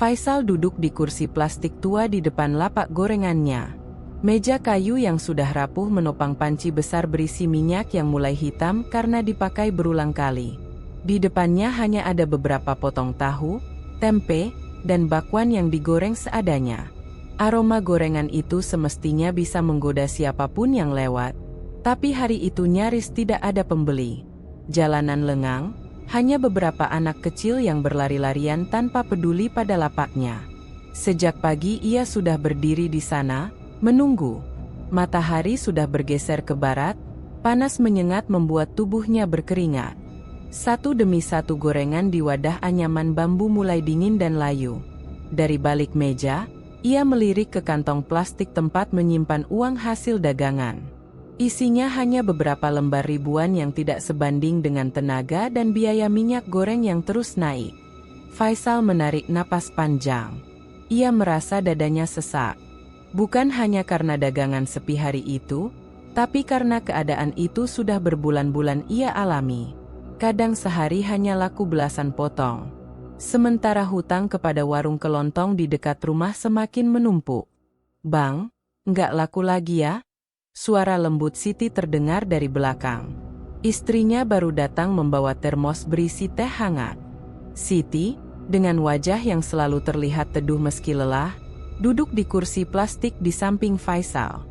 Faisal duduk di kursi plastik tua di depan lapak gorengannya. Meja kayu yang sudah rapuh menopang panci besar berisi minyak yang mulai hitam karena dipakai berulang kali. Di depannya hanya ada beberapa potong tahu, tempe, dan bakwan yang digoreng seadanya. Aroma gorengan itu semestinya bisa menggoda siapapun yang lewat. Tapi hari itu nyaris tidak ada pembeli. Jalanan lengang, hanya beberapa anak kecil yang berlari-larian tanpa peduli pada lapaknya. Sejak pagi ia sudah berdiri di sana, menunggu. Matahari sudah bergeser ke barat, panas menyengat membuat tubuhnya berkeringat. Satu demi satu gorengan di wadah anyaman bambu mulai dingin dan layu. Dari balik meja, ia melirik ke kantong plastik tempat menyimpan uang hasil dagangan. Isinya hanya beberapa lembar ribuan yang tidak sebanding dengan tenaga dan biaya minyak goreng yang terus naik. Faisal menarik napas panjang. Ia merasa dadanya sesak. Bukan hanya karena dagangan sepi hari itu, tapi karena keadaan itu sudah berbulan-bulan ia alami. Kadang sehari hanya laku belasan potong. Sementara hutang kepada warung kelontong di dekat rumah semakin menumpuk. "Bang, nggak laku lagi ya?" Suara lembut Siti terdengar dari belakang. Istrinya baru datang membawa termos berisi teh hangat. Siti, dengan wajah yang selalu terlihat teduh meski lelah, duduk di kursi plastik di samping Faisal.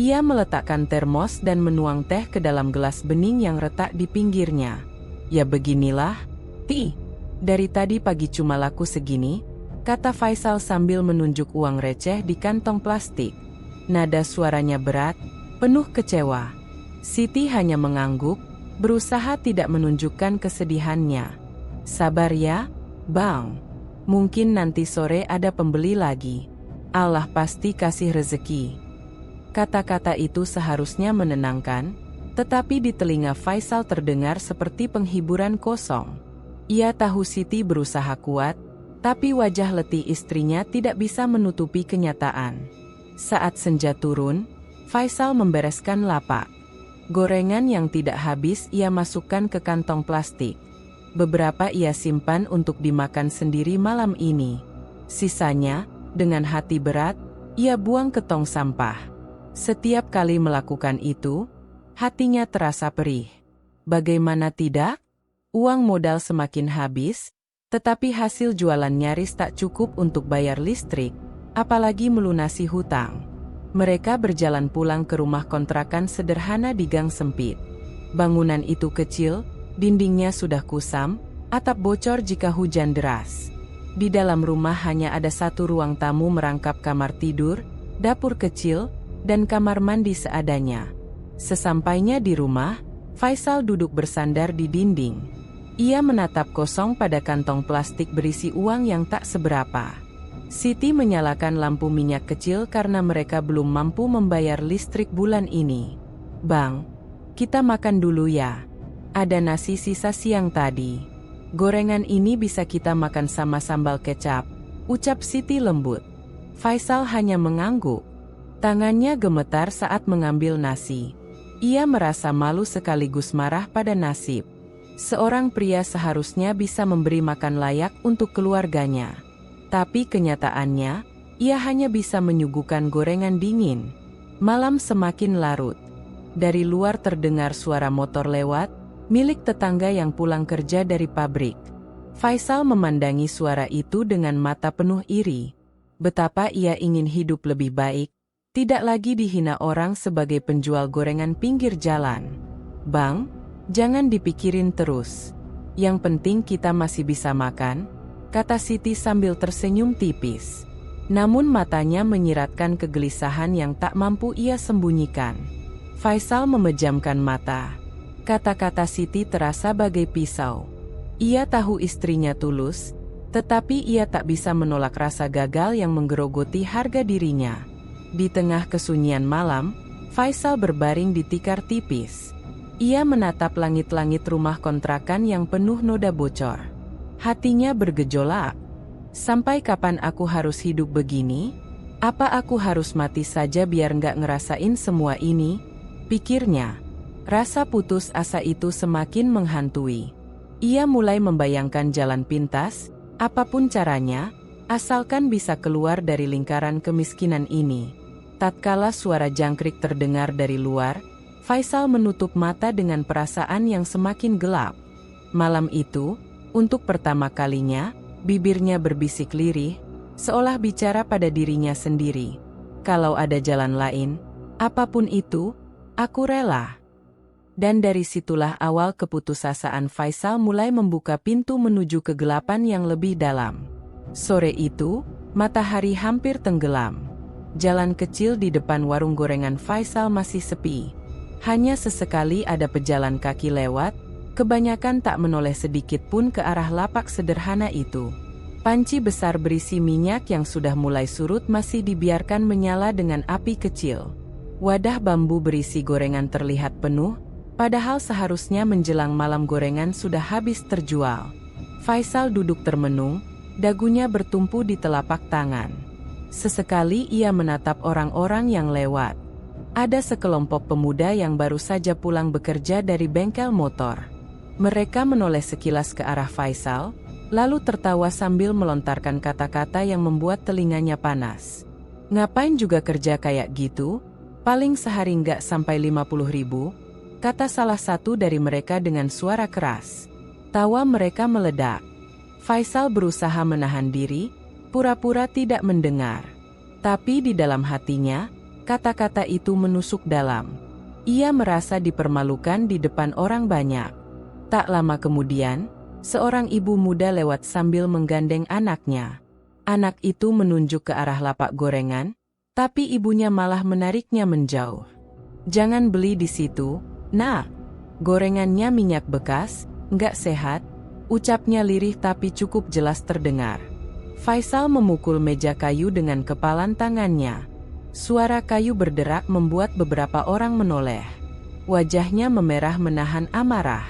Ia meletakkan termos dan menuang teh ke dalam gelas bening yang retak di pinggirnya. "Ya beginilah, Ti. Dari tadi pagi cuma laku segini," kata Faisal sambil menunjuk uang receh di kantong plastik. Nada suaranya berat, penuh kecewa. Siti hanya mengangguk, berusaha tidak menunjukkan kesedihannya. "Sabar ya, Bang. Mungkin nanti sore ada pembeli lagi. Allah pasti kasih rezeki." Kata-kata itu seharusnya menenangkan, tetapi di telinga Faisal terdengar seperti penghiburan kosong. Ia tahu Siti berusaha kuat, tapi wajah letih istrinya tidak bisa menutupi kenyataan. Saat senja turun, Faisal membereskan lapak. Gorengan yang tidak habis ia masukkan ke kantong plastik. Beberapa ia simpan untuk dimakan sendiri malam ini. Sisanya, dengan hati berat, ia buang ke tong sampah. Setiap kali melakukan itu, hatinya terasa perih. Bagaimana tidak? Uang modal semakin habis, tetapi hasil jualan nyaris tak cukup untuk bayar listrik, apalagi melunasi hutang. Mereka berjalan pulang ke rumah kontrakan sederhana di gang sempit. Bangunan itu kecil, dindingnya sudah kusam, atap bocor jika hujan deras. Di dalam rumah hanya ada satu ruang tamu merangkap kamar tidur, dapur kecil, dan kamar mandi seadanya. Sesampainya di rumah, Faisal duduk bersandar di dinding. Ia menatap kosong pada kantong plastik berisi uang yang tak seberapa. Siti menyalakan lampu minyak kecil karena mereka belum mampu membayar listrik bulan ini. "Bang, kita makan dulu ya. Ada nasi sisa siang tadi. Gorengan ini bisa kita makan sama sambal kecap," ucap Siti lembut. Faisal hanya mengangguk. Tangannya gemetar saat mengambil nasi. Ia merasa malu sekaligus marah pada nasib. Seorang pria seharusnya bisa memberi makan layak untuk keluarganya. Tapi kenyataannya, ia hanya bisa menyuguhkan gorengan dingin. Malam semakin larut. Dari luar terdengar suara motor lewat, milik tetangga yang pulang kerja dari pabrik. Faisal memandangi suara itu dengan mata penuh iri. Betapa ia ingin hidup lebih baik, tidak lagi dihina orang sebagai penjual gorengan pinggir jalan. "Bang, jangan dipikirin terus. Yang penting kita masih bisa makan," kata Siti sambil tersenyum tipis. Namun matanya menyiratkan kegelisahan yang tak mampu ia sembunyikan. Faisal memejamkan mata. Kata-kata Siti terasa bagai pisau. Ia tahu istrinya tulus, tetapi ia tak bisa menolak rasa gagal yang menggerogoti harga dirinya. Di tengah kesunyian malam, Faisal berbaring di tikar tipis. Ia menatap langit-langit rumah kontrakan yang penuh noda bocor. Hatinya bergejolak. Sampai kapan aku harus hidup begini? Apa aku harus mati saja biar nggak ngerasain semua ini? Pikirnya. Rasa putus asa itu semakin menghantui. Ia mulai membayangkan jalan pintas, apapun caranya, Asalkan bisa keluar dari lingkaran kemiskinan ini. Tatkala suara jangkrik terdengar dari luar, Faisal menutup mata dengan perasaan yang semakin gelap. Malam itu, untuk pertama kalinya, bibirnya berbisik lirih, seolah bicara pada dirinya sendiri. Kalau ada jalan lain, apapun itu, aku rela. Dan dari situlah awal keputusasaan Faisal mulai membuka pintu menuju kegelapan yang lebih dalam. Sore itu, matahari hampir tenggelam. Jalan kecil di depan warung gorengan Faisal masih sepi. Hanya sesekali ada pejalan kaki lewat, kebanyakan tak menoleh sedikit pun ke arah lapak sederhana itu. Panci besar berisi minyak yang sudah mulai surut masih dibiarkan menyala dengan api kecil. Wadah bambu berisi gorengan terlihat penuh, padahal seharusnya menjelang malam gorengan sudah habis terjual. Faisal duduk termenung, dagunya bertumpu di telapak tangan. Sesekali ia menatap orang-orang yang lewat. Ada sekelompok pemuda yang baru saja pulang bekerja dari bengkel motor. Mereka menoleh sekilas ke arah Faisal, lalu tertawa sambil melontarkan kata-kata yang membuat telinganya panas. "Ngapain juga kerja kayak gitu? Paling sehari nggak sampai 50.000, kata salah satu dari mereka dengan suara keras. Tawa mereka meledak. Faisal berusaha menahan diri, pura-pura tidak mendengar. Tapi di dalam hatinya, kata-kata itu menusuk dalam. Ia merasa dipermalukan di depan orang banyak. Tak lama kemudian, seorang ibu muda lewat sambil menggandeng anaknya. Anak itu menunjuk ke arah lapak gorengan, tapi ibunya malah menariknya menjauh. "Jangan beli di situ, Nak. Gorengannya minyak bekas, nggak sehat," ucapnya lirih tapi cukup jelas terdengar. Faisal memukul meja kayu dengan kepalan tangannya. Suara kayu berderak membuat beberapa orang menoleh. Wajahnya memerah menahan amarah.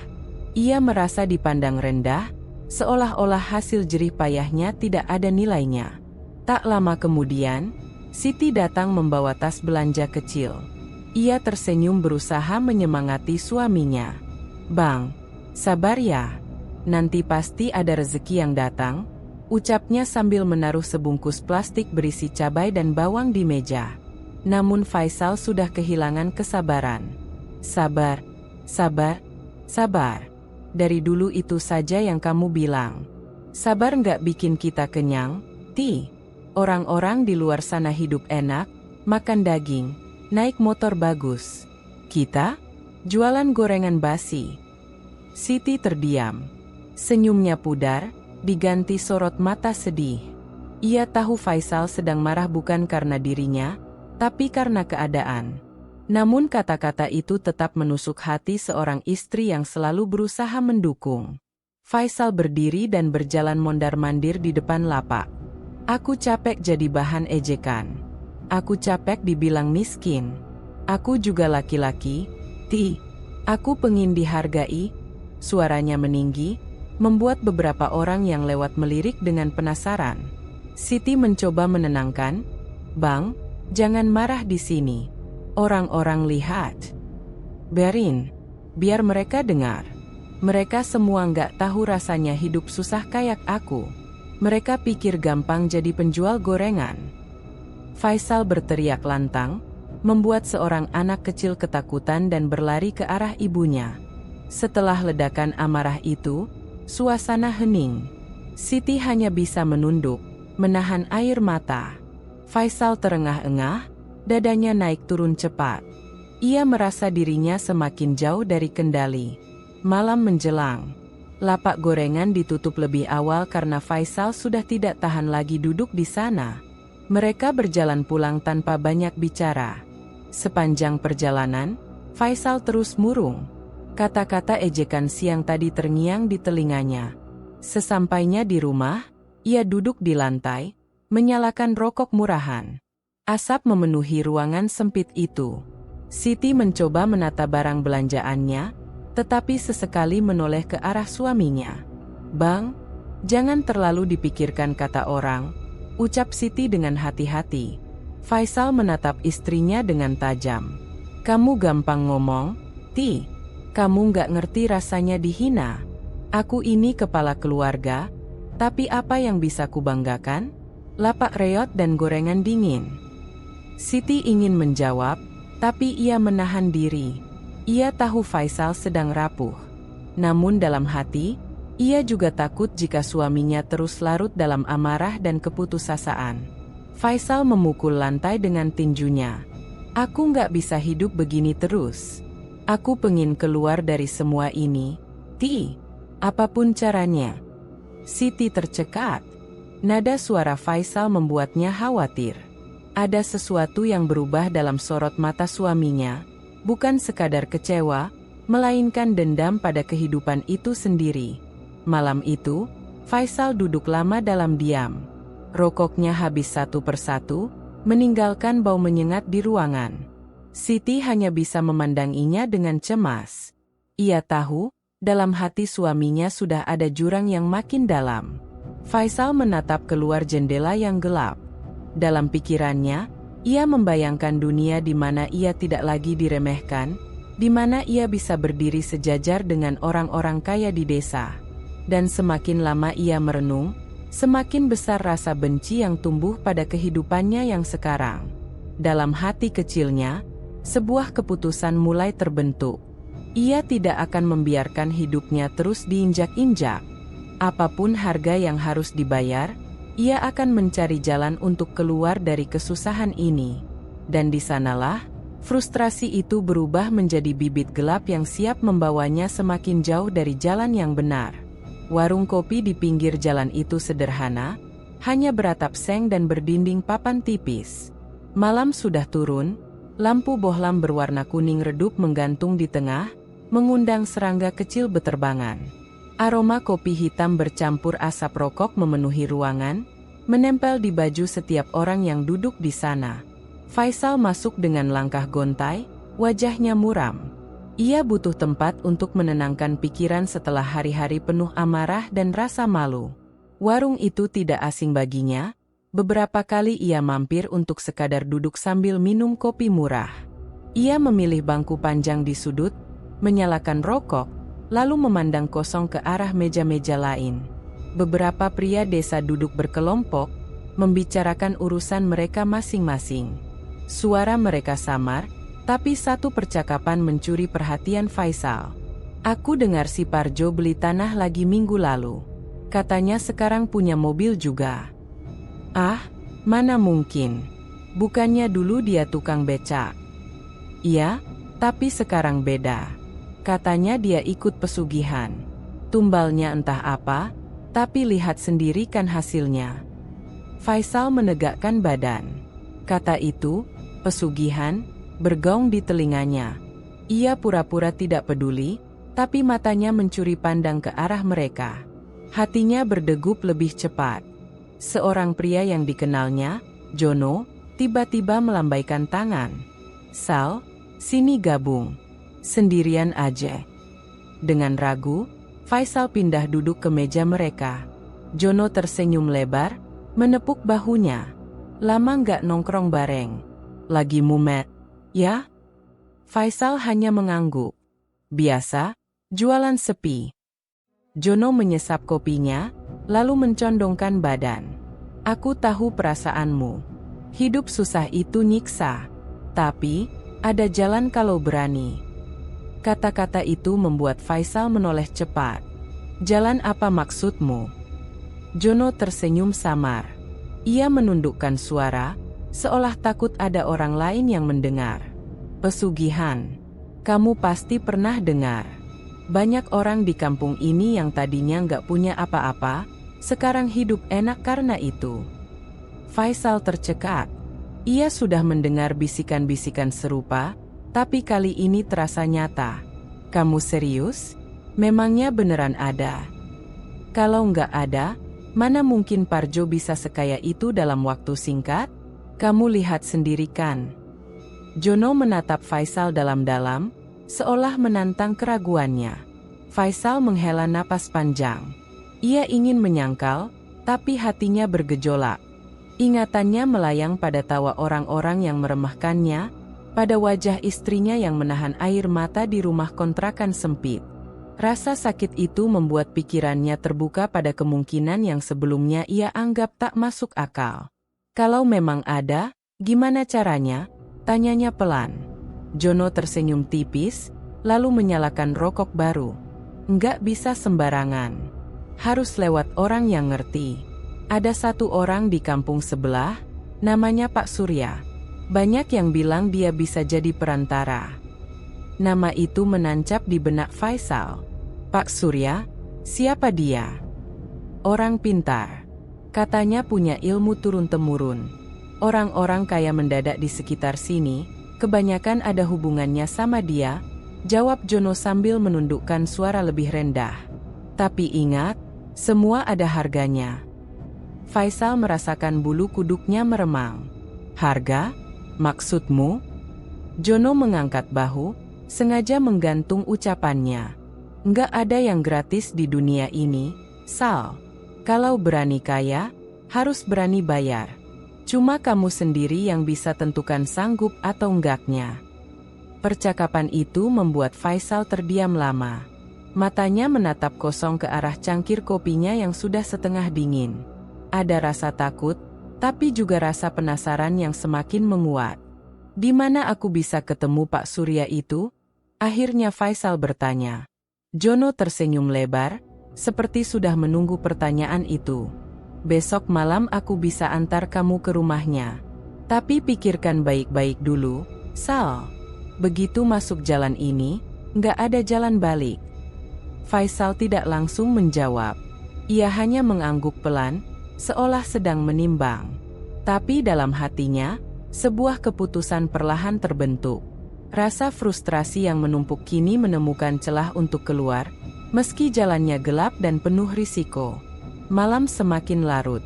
Ia merasa dipandang rendah, seolah-olah hasil jerih payahnya tidak ada nilainya. Tak lama kemudian, Siti datang membawa tas belanja kecil. Ia tersenyum berusaha menyemangati suaminya. "Bang, sabar ya. Nanti pasti ada rezeki yang datang," ucapnya sambil menaruh sebungkus plastik berisi cabai dan bawang di meja. Namun Faisal sudah kehilangan kesabaran. "Sabar, sabar, sabar. Dari dulu itu saja yang kamu bilang. Sabar nggak bikin kita kenyang, Ti. Orang-orang di luar sana hidup enak, makan daging, naik motor bagus. Kita jualan gorengan basi." Siti terdiam. Senyumnya pudar, diganti sorot mata sedih. Ia tahu Faisal sedang marah bukan karena dirinya, tapi karena keadaan. Namun kata-kata itu tetap menusuk hati seorang istri yang selalu berusaha mendukung. Faisal berdiri dan berjalan mondar-mandir di depan lapak. "Aku capek jadi bahan ejekan. Aku capek dibilang miskin. Aku juga laki-laki, Ti. Aku pengin dihargai." Suaranya meninggi, membuat beberapa orang yang lewat melirik dengan penasaran. Siti mencoba menenangkan, "Bang, jangan marah di sini. Orang-orang lihat. Biar mereka dengar. Mereka semua nggak tahu rasanya hidup susah kayak aku. Mereka pikir gampang jadi penjual gorengan." Faisal berteriak lantang, membuat seorang anak kecil ketakutan dan berlari ke arah ibunya. Setelah ledakan amarah itu, suasana hening. Siti hanya bisa menunduk, menahan air mata. Faisal terengah-engah, dadanya naik turun cepat. Ia merasa dirinya semakin jauh dari kendali. Malam menjelang. Lapak gorengan ditutup lebih awal karena Faisal sudah tidak tahan lagi duduk di sana. Mereka berjalan pulang tanpa banyak bicara. Sepanjang perjalanan, Faisal terus murung. Kata-kata ejekan siang tadi terngiang di telinganya. Sesampainya di rumah, ia duduk di lantai, menyalakan rokok murahan. Asap memenuhi ruangan sempit itu. Siti mencoba menata barang belanjaannya, tetapi sesekali menoleh ke arah suaminya. "Bang, jangan terlalu dipikirkan kata orang," ucap Siti dengan hati-hati. Faisal menatap istrinya dengan tajam. "Kamu gampang ngomong, Ti. Kamu nggak ngerti rasanya dihina. Aku ini kepala keluarga, tapi apa yang bisa kubanggakan? lapak reot dan gorengan dingin. Siti ingin menjawab, tapi ia menahan diri. Ia tahu Faisal sedang rapuh. Namun dalam hati, ia juga takut jika suaminya terus larut dalam amarah dan keputusasaan. Faisal memukul lantai dengan tinjunya. Aku nggak bisa hidup begini terus. Aku pengin keluar dari semua ini. Apapun caranya. Siti tercekat. Nada suara Faisal membuatnya khawatir. Ada sesuatu yang berubah dalam sorot mata suaminya, bukan sekadar kecewa, melainkan dendam pada kehidupan itu sendiri. Malam itu, Faisal duduk lama dalam diam. Rokoknya habis satu persatu, meninggalkan bau menyengat di ruangan. Siti hanya bisa memandanginya dengan cemas. Ia tahu, dalam hati suaminya sudah ada jurang yang makin dalam. Faisal menatap keluar jendela yang gelap. Dalam pikirannya, ia membayangkan dunia di mana ia tidak lagi diremehkan, di mana ia bisa berdiri sejajar dengan orang-orang kaya di desa. Dan semakin lama ia merenung, semakin besar rasa benci yang tumbuh pada kehidupannya yang sekarang. Dalam hati kecilnya, sebuah keputusan mulai terbentuk. Ia tidak akan membiarkan hidupnya terus diinjak-injak. Apapun harga yang harus dibayar, ia akan mencari jalan untuk keluar dari kesusahan ini. Dan di sanalah, frustrasi itu berubah menjadi bibit gelap yang siap membawanya semakin jauh dari jalan yang benar. Warung kopi di pinggir jalan itu sederhana, hanya beratap seng dan berdinding papan tipis. Malam sudah turun, lampu bohlam berwarna kuning redup menggantung di tengah, mengundang serangga kecil beterbangan. Aroma kopi hitam bercampur asap rokok memenuhi ruangan, menempel di baju setiap orang yang duduk di sana. Faisal masuk dengan langkah gontai, wajahnya muram. Ia butuh tempat untuk menenangkan pikiran setelah hari-hari penuh amarah dan rasa malu. Warung itu tidak asing baginya. Beberapa kali ia mampir untuk sekadar duduk sambil minum kopi murah. Ia memilih bangku panjang di sudut, menyalakan rokok, lalu memandang kosong ke arah meja-meja lain. Beberapa pria desa duduk berkelompok, membicarakan urusan mereka masing-masing. Suara mereka samar, tapi satu percakapan mencuri perhatian Faisal. Aku dengar si Parjo beli tanah lagi minggu lalu. Katanya sekarang punya mobil juga. Ah, mana mungkin. Bukannya dulu dia tukang becak. Iya, tapi sekarang beda. Katanya dia ikut pesugihan. Tumbalnya entah apa, tapi lihat sendiri kan hasilnya. Faisal menegakkan badan. Kata itu, pesugihan, bergaung di telinganya. Ia pura-pura tidak peduli, tapi matanya mencuri pandang ke arah mereka. Hatinya berdegup lebih cepat. Seorang pria yang dikenalnya, Jono, tiba-tiba melambaikan tangan. Sal, sini gabung. Sendirian aja. Dengan ragu, Faisal pindah duduk ke meja mereka. Jono tersenyum lebar, menepuk bahunya. Lama nggak nongkrong bareng. Lagi mumet. Ya? Faisal hanya mengangguk. Biasa, jualan sepi. Jono menyesap kopinya, lalu mencondongkan badan. Aku tahu perasaanmu. Hidup susah itu nyiksa. Tapi, ada jalan kalau berani. Kata-kata itu membuat Faisal menoleh cepat. Jalan apa maksudmu? Jono tersenyum samar. Ia menundukkan suara, seolah takut ada orang lain yang mendengar. Pesugihan. Kamu pasti pernah dengar. Banyak orang di kampung ini yang tadinya nggak punya apa-apa, sekarang hidup enak karena itu. Faisal tercekat. Ia sudah mendengar bisikan-bisikan serupa, tapi kali ini terasa nyata. Kamu serius? Memangnya beneran ada? Kalau nggak ada, mana mungkin Parjo bisa sekaya itu dalam waktu singkat? Kamu lihat sendiri kan. Jono menatap Faisal dalam-dalam, seolah menantang keraguannya. Faisal menghela napas panjang. Ia ingin menyangkal, tapi hatinya bergejolak. Ingatannya melayang pada tawa orang-orang yang meremehkannya, pada wajah istrinya yang menahan air mata di rumah kontrakan sempit. Rasa sakit itu membuat pikirannya terbuka pada kemungkinan yang sebelumnya ia anggap tak masuk akal. Kalau memang ada, gimana caranya? Tanyanya pelan. Jono tersenyum tipis, lalu menyalakan rokok baru. Nggak bisa sembarangan. Harus lewat orang yang ngerti. Ada satu orang di kampung sebelah, namanya Pak Surya. Banyak yang bilang dia bisa jadi perantara. Nama itu menancap di benak Faisal. Pak Surya, siapa dia? Orang pintar. Katanya punya ilmu turun-temurun. Orang-orang kaya mendadak di sekitar sini, kebanyakan ada hubungannya sama dia, jawab Jono sambil menundukkan suara lebih rendah. Tapi ingat, semua ada harganya. Faisal merasakan bulu kuduknya meremang. Harga? Maksudmu? Jono mengangkat bahu, sengaja menggantung ucapannya. Nggak ada yang gratis di dunia ini, Sal. Kalau berani kaya, harus berani bayar. Cuma kamu sendiri yang bisa tentukan sanggup atau enggaknya. Percakapan itu membuat Faisal terdiam lama. Matanya menatap kosong ke arah cangkir kopinya yang sudah setengah dingin. Ada rasa takut, tapi juga rasa penasaran yang semakin menguat. Di mana aku bisa ketemu Pak Surya itu? Akhirnya Faisal bertanya. Jono tersenyum lebar, seperti sudah menunggu pertanyaan itu. Besok malam aku bisa antar kamu ke rumahnya. Tapi pikirkan baik-baik dulu, Sal. Begitu masuk jalan ini, nggak ada jalan balik. Faisal tidak langsung menjawab. Ia hanya mengangguk pelan, seolah sedang menimbang. Tapi dalam hatinya, sebuah keputusan perlahan terbentuk. Rasa frustrasi yang menumpuk kini menemukan celah untuk keluar, meski jalannya gelap dan penuh risiko. Malam semakin larut.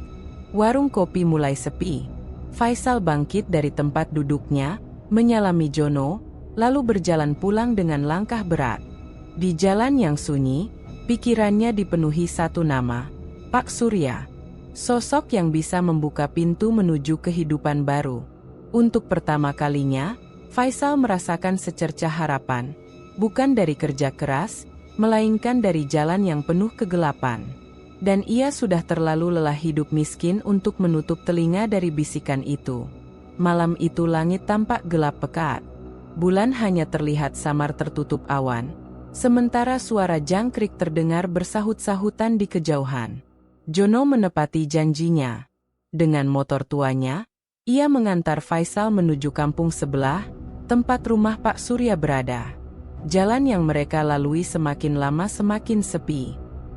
Warung kopi mulai sepi. Faisal bangkit dari tempat duduknya, menyalami Jono, lalu berjalan pulang dengan langkah berat. Di jalan yang sunyi, pikirannya dipenuhi satu nama, Pak Surya. Sosok yang bisa membuka pintu menuju kehidupan baru. Untuk pertama kalinya, Faisal merasakan secercah harapan, bukan dari kerja keras, melainkan dari jalan yang penuh kegelapan. Dan ia sudah terlalu lelah hidup miskin untuk menutup telinga dari bisikan itu. Malam itu langit tampak gelap pekat. Bulan hanya terlihat samar tertutup awan, sementara suara jangkrik terdengar bersahut-sahutan di kejauhan. Jono menepati janjinya. Dengan motor tuanya, ia mengantar Faisal menuju kampung sebelah, tempat rumah Pak Surya berada. Jalan yang mereka lalui semakin lama semakin sepi.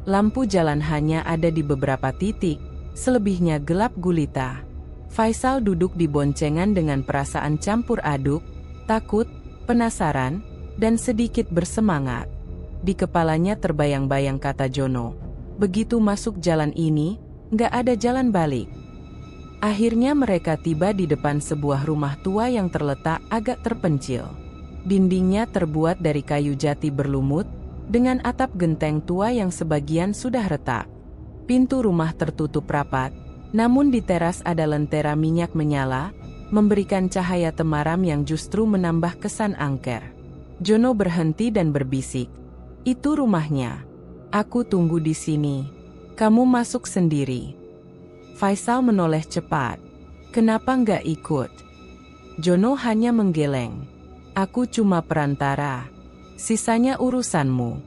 Lampu jalan hanya ada di beberapa titik, selebihnya gelap gulita. Faisal duduk di boncengan dengan perasaan campur aduk, takut, penasaran, dan sedikit bersemangat. Di kepalanya terbayang-bayang kata Jono, begitu masuk jalan ini, nggak ada jalan balik. Akhirnya mereka tiba di depan sebuah rumah tua yang terletak agak terpencil. Dindingnya terbuat dari kayu jati berlumut, dengan atap genteng tua yang sebagian sudah retak. Pintu rumah tertutup rapat, namun di teras ada lentera minyak menyala, memberikan cahaya temaram yang justru menambah kesan angker. Jono berhenti dan berbisik, "Itu rumahnya. Aku tunggu di sini. Kamu masuk sendiri." Faisal menoleh cepat. "Kenapa nggak ikut?" Jono hanya menggeleng. "Aku cuma perantara. Sisanya urusanmu."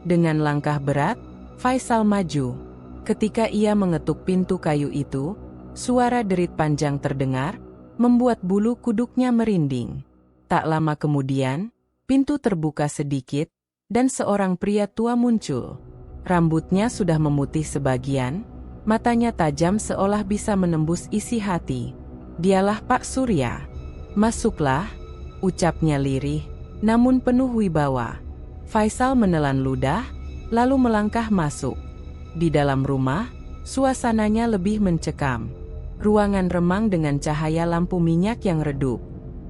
Dengan langkah berat, Faisal maju. Ketika ia mengetuk pintu kayu itu, suara derit panjang terdengar, membuat bulu kuduknya merinding. Tak lama kemudian, pintu terbuka sedikit, dan seorang pria tua muncul. Rambutnya sudah memutih sebagian, matanya tajam seolah bisa menembus isi hati. "Dialah Pak Surya." "Masuklah," ucapnya lirih, namun penuh wibawa. Faisal menelan ludah, lalu melangkah masuk. Di dalam rumah, suasananya lebih mencekam. Ruangan remang dengan cahaya lampu minyak yang redup.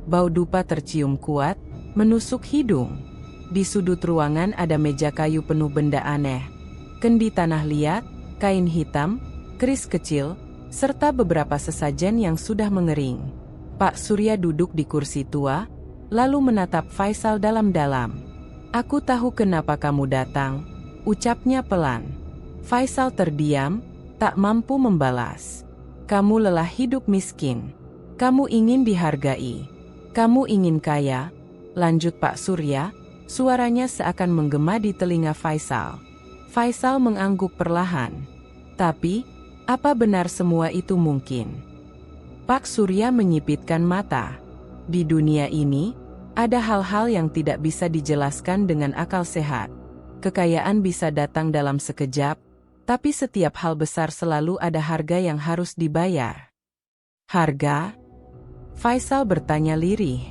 Bau dupa tercium kuat, menusuk hidung. Di sudut ruangan ada meja kayu penuh benda aneh. Kendi tanah liat, kain hitam, keris kecil, serta beberapa sesajen yang sudah mengering. Pak Surya duduk di kursi tua, lalu menatap Faisal dalam-dalam. Aku tahu kenapa kamu datang, ucapnya pelan. Faisal terdiam, tak mampu membalas. Kamu lelah hidup miskin. Kamu ingin dihargai. Kamu ingin kaya, lanjut Pak Surya, suaranya seakan menggema di telinga Faisal. Faisal mengangguk perlahan. Tapi, apa benar semua itu mungkin? Pak Surya menyipitkan mata. Di dunia ini, ada hal-hal yang tidak bisa dijelaskan dengan akal sehat. Kekayaan bisa datang dalam sekejap, tapi setiap hal besar selalu ada harga yang harus dibayar. Harga? Faisal bertanya lirih.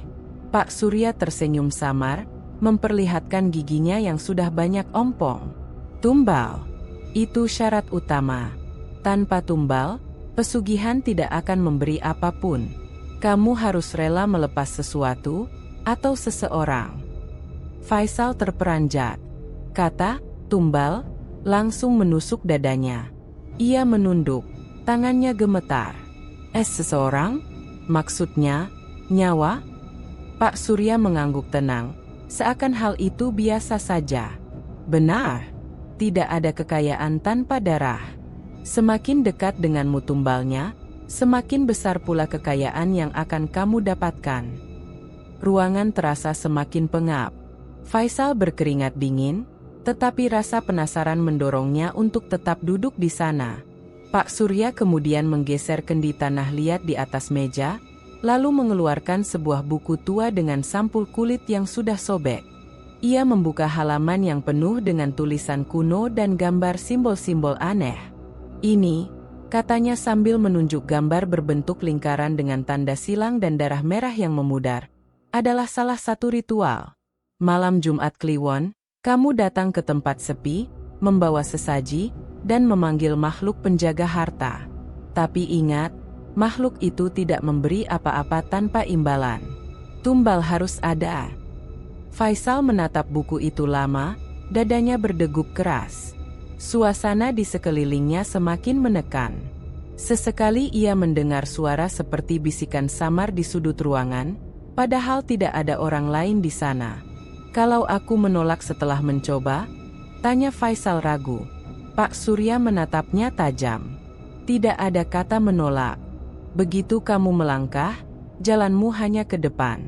Pak Surya tersenyum samar, memperlihatkan giginya yang sudah banyak ompong. Tumbal. Itu syarat utama. Tanpa tumbal, pesugihan tidak akan memberi apapun. Kamu harus rela melepas sesuatu, atau seseorang. Faisal terperanjat. Kata, tumbal, langsung menusuk dadanya. Ia menunduk, tangannya gemetar. Seseorang? Maksudnya, nyawa? Pak Surya mengangguk tenang, seakan hal itu biasa saja. Benar, tidak ada kekayaan tanpa darah. Semakin dekat denganmu tumbalnya, semakin besar pula kekayaan yang akan kamu dapatkan. Ruangan terasa semakin pengap. Faisal berkeringat dingin, tetapi rasa penasaran mendorongnya untuk tetap duduk di sana. Pak Surya kemudian menggeser kendi tanah liat di atas meja, lalu mengeluarkan sebuah buku tua dengan sampul kulit yang sudah sobek. Ia membuka halaman yang penuh dengan tulisan kuno dan gambar simbol-simbol aneh. Ini, katanya sambil menunjuk gambar berbentuk lingkaran dengan tanda silang dan darah merah yang memudar, adalah salah satu ritual. Malam Jumat Kliwon, kamu datang ke tempat sepi, membawa sesaji, dan memanggil makhluk penjaga harta. Tapi ingat, makhluk itu tidak memberi apa-apa tanpa imbalan. Tumbal harus ada. Faisal menatap buku itu lama, dadanya berdegup keras. Suasana di sekelilingnya semakin menekan. Sesekali ia mendengar suara seperti bisikan samar di sudut ruangan, padahal tidak ada orang lain di sana. Kalau aku menolak setelah mencoba? Tanya Faisal ragu. Pak Surya menatapnya tajam. Tidak ada kata menolak. Begitu kamu melangkah, jalanmu hanya ke depan.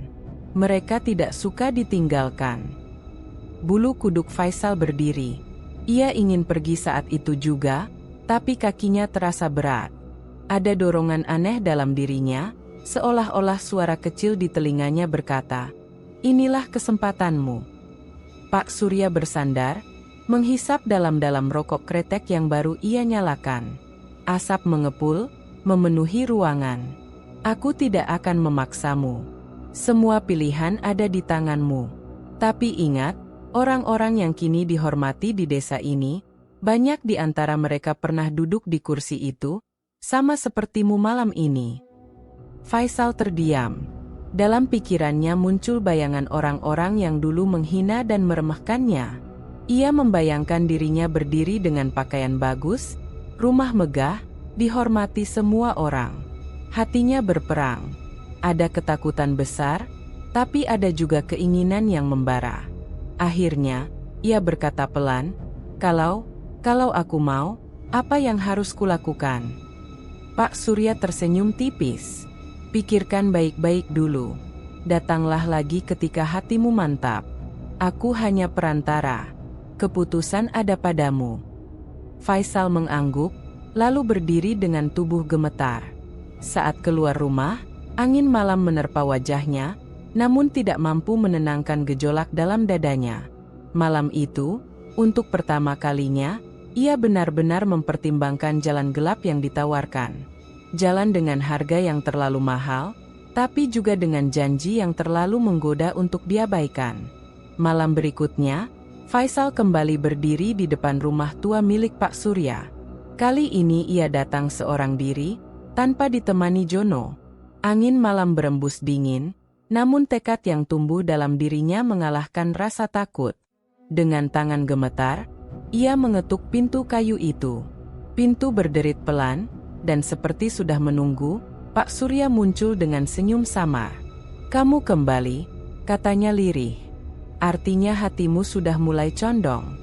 Mereka tidak suka ditinggalkan. Bulu kuduk Faisal berdiri. Ia ingin pergi saat itu juga, tapi kakinya terasa berat. Ada dorongan aneh dalam dirinya, seolah-olah suara kecil di telinganya berkata, "Inilah kesempatanmu." Pak Surya bersandar, menghisap dalam-dalam rokok kretek yang baru ia nyalakan. Asap mengepul, memenuhi ruangan. Aku tidak akan memaksamu. Semua pilihan ada di tanganmu. Tapi ingat, orang-orang yang kini dihormati di desa ini, banyak di antara mereka pernah duduk di kursi itu, sama sepertimu malam ini. Faisal terdiam. Dalam pikirannya muncul bayangan orang-orang yang dulu menghina dan meremehkannya. Ia membayangkan dirinya berdiri dengan pakaian bagus, rumah megah, dihormati semua orang. Hatinya berperang. Ada ketakutan besar, tapi ada juga keinginan yang membara. Akhirnya, ia berkata pelan, Kalau aku mau, apa yang harus kulakukan?" Pak Surya tersenyum tipis. "Pikirkan baik-baik dulu. Datanglah lagi ketika hatimu mantap. Aku hanya perantara. Keputusan ada padamu." Faisal mengangguk, lalu berdiri dengan tubuh gemetar. Saat keluar rumah, angin malam menerpa wajahnya, namun tidak mampu menenangkan gejolak dalam dadanya. Malam itu, untuk pertama kalinya, ia benar-benar mempertimbangkan jalan gelap yang ditawarkan. Jalan dengan harga yang terlalu mahal, tapi juga dengan janji yang terlalu menggoda untuk diabaikan. Malam berikutnya, Faisal kembali berdiri di depan rumah tua milik Pak Surya. Kali ini ia datang seorang diri, tanpa ditemani Jono. Angin malam berembus dingin, namun tekad yang tumbuh dalam dirinya mengalahkan rasa takut. Dengan tangan gemetar, ia mengetuk pintu kayu itu. Pintu berderit pelan, dan seperti sudah menunggu, Pak Surya muncul dengan senyum samar. "Kamu kembali," katanya lirih. Artinya hatimu sudah mulai condong.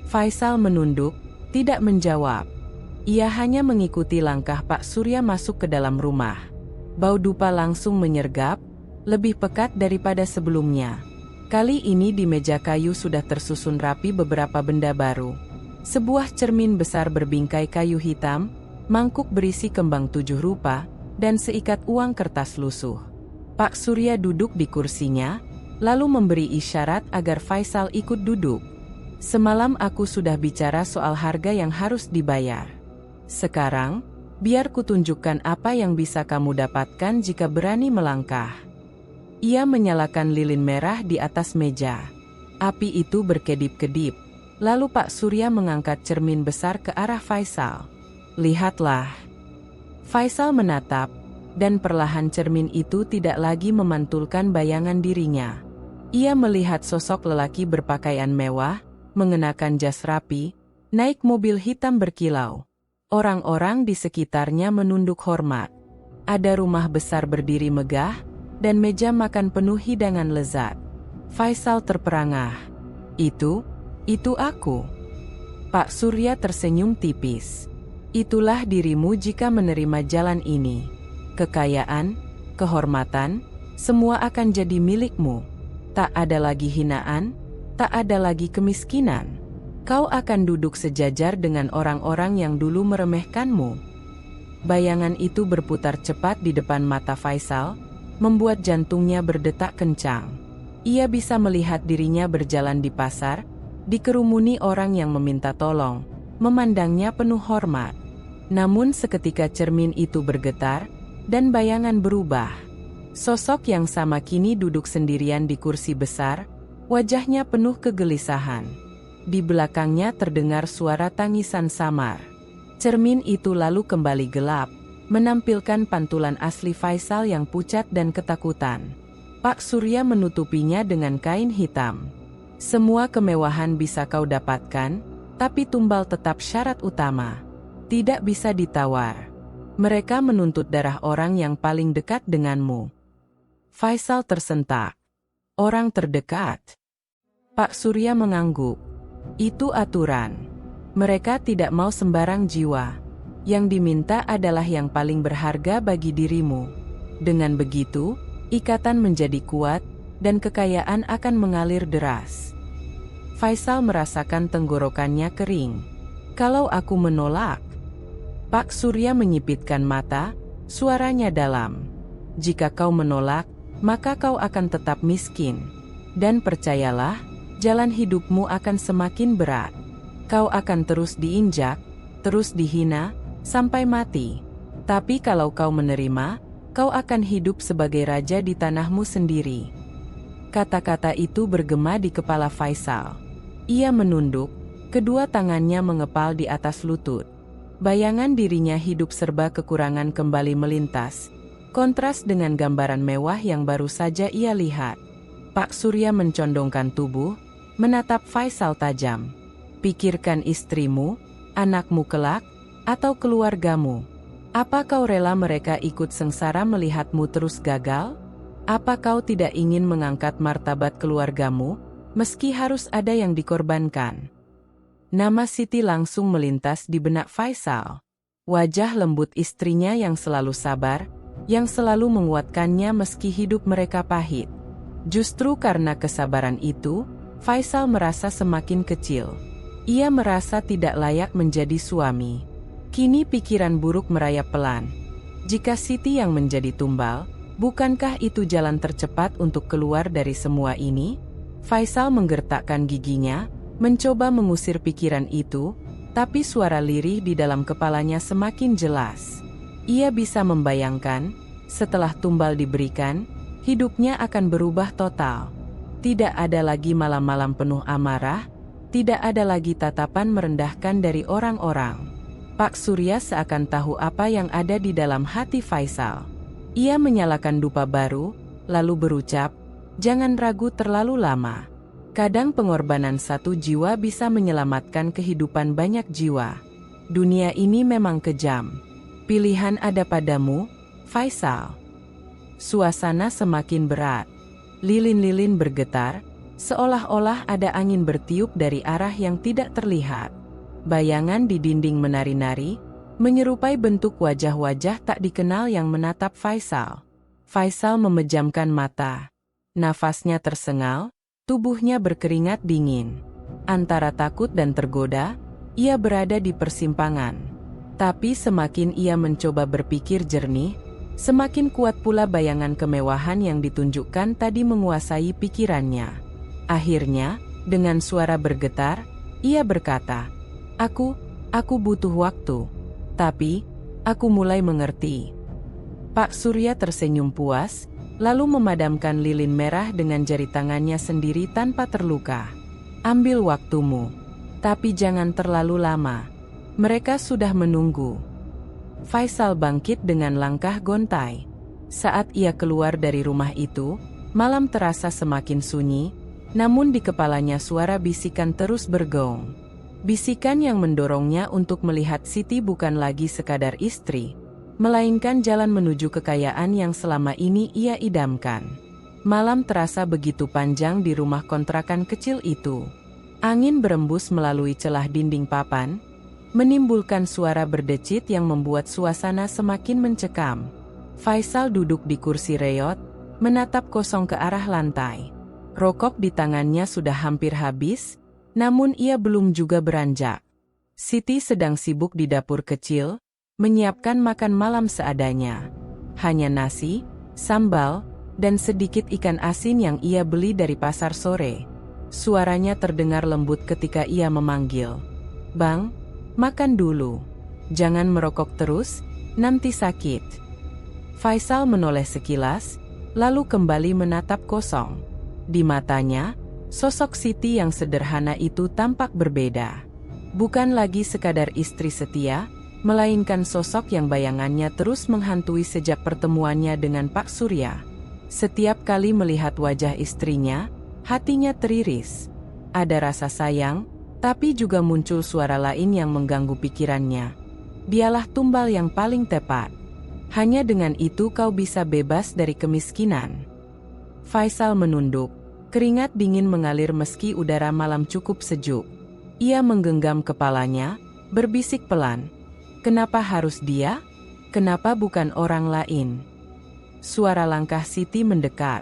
Faisal menunduk, tidak menjawab. Ia hanya mengikuti langkah Pak Surya masuk ke dalam rumah. Bau dupa langsung menyergap, lebih pekat daripada sebelumnya. Kali ini di meja kayu sudah tersusun rapi beberapa benda baru. Sebuah cermin besar berbingkai kayu hitam, mangkuk berisi kembang 7 rupa, dan seikat uang kertas lusuh. Pak Surya duduk di kursinya, lalu memberi isyarat agar Faisal ikut duduk. Semalam aku sudah bicara soal harga yang harus dibayar. Sekarang, biar kutunjukkan apa yang bisa kamu dapatkan jika berani melangkah. Ia menyalakan lilin merah di atas meja. Api itu berkedip-kedip. Lalu Pak Surya mengangkat cermin besar ke arah Faisal. Lihatlah. Faisal menatap, dan perlahan cermin itu tidak lagi memantulkan bayangan dirinya. Ia melihat sosok lelaki berpakaian mewah, mengenakan jas rapi, naik mobil hitam berkilau. Orang-orang di sekitarnya menunduk hormat. Ada rumah besar berdiri megah, dan meja makan penuh hidangan lezat. Faisal terperangah. Itu aku. Pak Surya tersenyum tipis. Itulah dirimu jika menerima jalan ini. Kekayaan, kehormatan, semua akan jadi milikmu. Tak ada lagi hinaan, tak ada lagi kemiskinan. Kau akan duduk sejajar dengan orang-orang yang dulu meremehkanmu. Bayangan itu berputar cepat di depan mata Faisal, membuat jantungnya berdetak kencang. Ia bisa melihat dirinya berjalan di pasar, dikerumuni orang yang meminta tolong, memandangnya penuh hormat. Namun seketika cermin itu bergetar, dan bayangan berubah. Sosok yang sama kini duduk sendirian di kursi besar, wajahnya penuh kegelisahan. Di belakangnya terdengar suara tangisan samar. Cermin itu lalu kembali gelap, menampilkan pantulan asli Faisal yang pucat dan ketakutan. Pak Surya menutupinya dengan kain hitam. Semua kemewahan bisa kau dapatkan, tapi tumbal tetap syarat utama. Tidak bisa ditawar. Mereka menuntut darah orang yang paling dekat denganmu. Faisal tersentak. Orang terdekat. Pak Surya mengangguk. Itu aturan. Mereka tidak mau sembarang jiwa. Yang diminta adalah yang paling berharga bagi dirimu. Dengan begitu, ikatan menjadi kuat, dan kekayaan akan mengalir deras. Faisal merasakan tenggorokannya kering. Kalau aku menolak? Pak Surya menyipitkan mata, suaranya dalam. Jika kau menolak, maka kau akan tetap miskin. Dan percayalah, jalan hidupmu akan semakin berat. Kau akan terus diinjak, terus dihina, sampai mati. Tapi kalau kau menerima, kau akan hidup sebagai raja di tanahmu sendiri. Kata-kata itu bergema di kepala Faisal. Ia menunduk, kedua tangannya mengepal di atas lutut. Bayangan dirinya hidup serba kekurangan kembali melintas, kontras dengan gambaran mewah yang baru saja ia lihat. Pak Surya mencondongkan tubuh, menatap Faisal tajam. Pikirkan istrimu, anakmu kelak, atau keluargamu. Apa kau rela mereka ikut sengsara melihatmu terus gagal? Apa kau tidak ingin mengangkat martabat keluargamu, meski harus ada yang dikorbankan? Nama Siti langsung melintas di benak Faisal. Wajah lembut istrinya yang selalu sabar, yang selalu menguatkannya meski hidup mereka pahit. Justru karena kesabaran itu, Faisal merasa semakin kecil. Ia merasa tidak layak menjadi suami. Kini pikiran buruk merayap pelan. Jika Siti yang menjadi tumbal, bukankah itu jalan tercepat untuk keluar dari semua ini? Faisal menggertakkan giginya, mencoba mengusir pikiran itu, tapi suara lirih di dalam kepalanya semakin jelas. Ia bisa membayangkan, setelah tumbal diberikan, hidupnya akan berubah total. Tidak ada lagi malam-malam penuh amarah, tidak ada lagi tatapan merendahkan dari orang-orang. Pak Surya seakan tahu apa yang ada di dalam hati Faisal. Ia menyalakan dupa baru, lalu berucap, "Jangan ragu terlalu lama. Kadang pengorbanan satu jiwa bisa menyelamatkan kehidupan banyak jiwa. Dunia ini memang kejam. Pilihan ada padamu, Faisal." Suasana semakin berat. Lilin-lilin bergetar, Seolah-olah ada angin bertiup dari arah yang tidak terlihat. Bayangan di dinding menari-nari, menyerupai bentuk wajah-wajah tak dikenal yang menatap Faisal. Faisal memejamkan mata. Nafasnya tersengal, tubuhnya berkeringat dingin. Antara takut dan tergoda, ia berada di persimpangan. Tapi semakin ia mencoba berpikir jernih, semakin kuat pula bayangan kemewahan yang ditunjukkan tadi menguasai pikirannya. Akhirnya, dengan suara bergetar, ia berkata, Aku butuh waktu. Tapi, aku mulai mengerti." Pak Surya tersenyum puas, lalu memadamkan lilin merah dengan jari tangannya sendiri tanpa terluka. "Ambil waktumu. Tapi jangan terlalu lama. Mereka sudah menunggu." Faisal bangkit dengan langkah gontai. Saat ia keluar dari rumah itu, malam terasa semakin sunyi, namun di kepalanya suara bisikan terus bergaung. Bisikan yang mendorongnya untuk melihat Siti bukan lagi sekadar istri, melainkan jalan menuju kekayaan yang selama ini ia idamkan. Malam terasa begitu panjang di rumah kontrakan kecil itu. Angin berembus melalui celah dinding papan, menimbulkan suara berdecit yang membuat suasana semakin mencekam. Faisal duduk di kursi reot, menatap kosong ke arah lantai. Rokok di tangannya sudah hampir habis, namun ia belum juga beranjak. Siti sedang sibuk di dapur kecil, menyiapkan makan malam seadanya. Hanya nasi, sambal, dan sedikit ikan asin yang ia beli dari pasar sore. Suaranya terdengar lembut ketika ia memanggil, "Bang, makan dulu. Jangan merokok terus, nanti sakit." Faisal menoleh sekilas, lalu kembali menatap kosong. Di matanya, sosok Siti yang sederhana itu tampak berbeda. Bukan lagi sekadar istri setia, melainkan sosok yang bayangannya terus menghantui sejak pertemuannya dengan Pak Surya. Setiap kali melihat wajah istrinya, hatinya teriris. Ada rasa sayang, tapi juga muncul suara lain yang mengganggu pikirannya. "Dialah tumbal yang paling tepat. Hanya dengan itu kau bisa bebas dari kemiskinan." Faisal menunduk. Keringat dingin mengalir meski udara malam cukup sejuk. Ia menggenggam kepalanya, berbisik pelan, "Kenapa harus dia? Kenapa bukan orang lain?" Suara langkah Siti mendekat.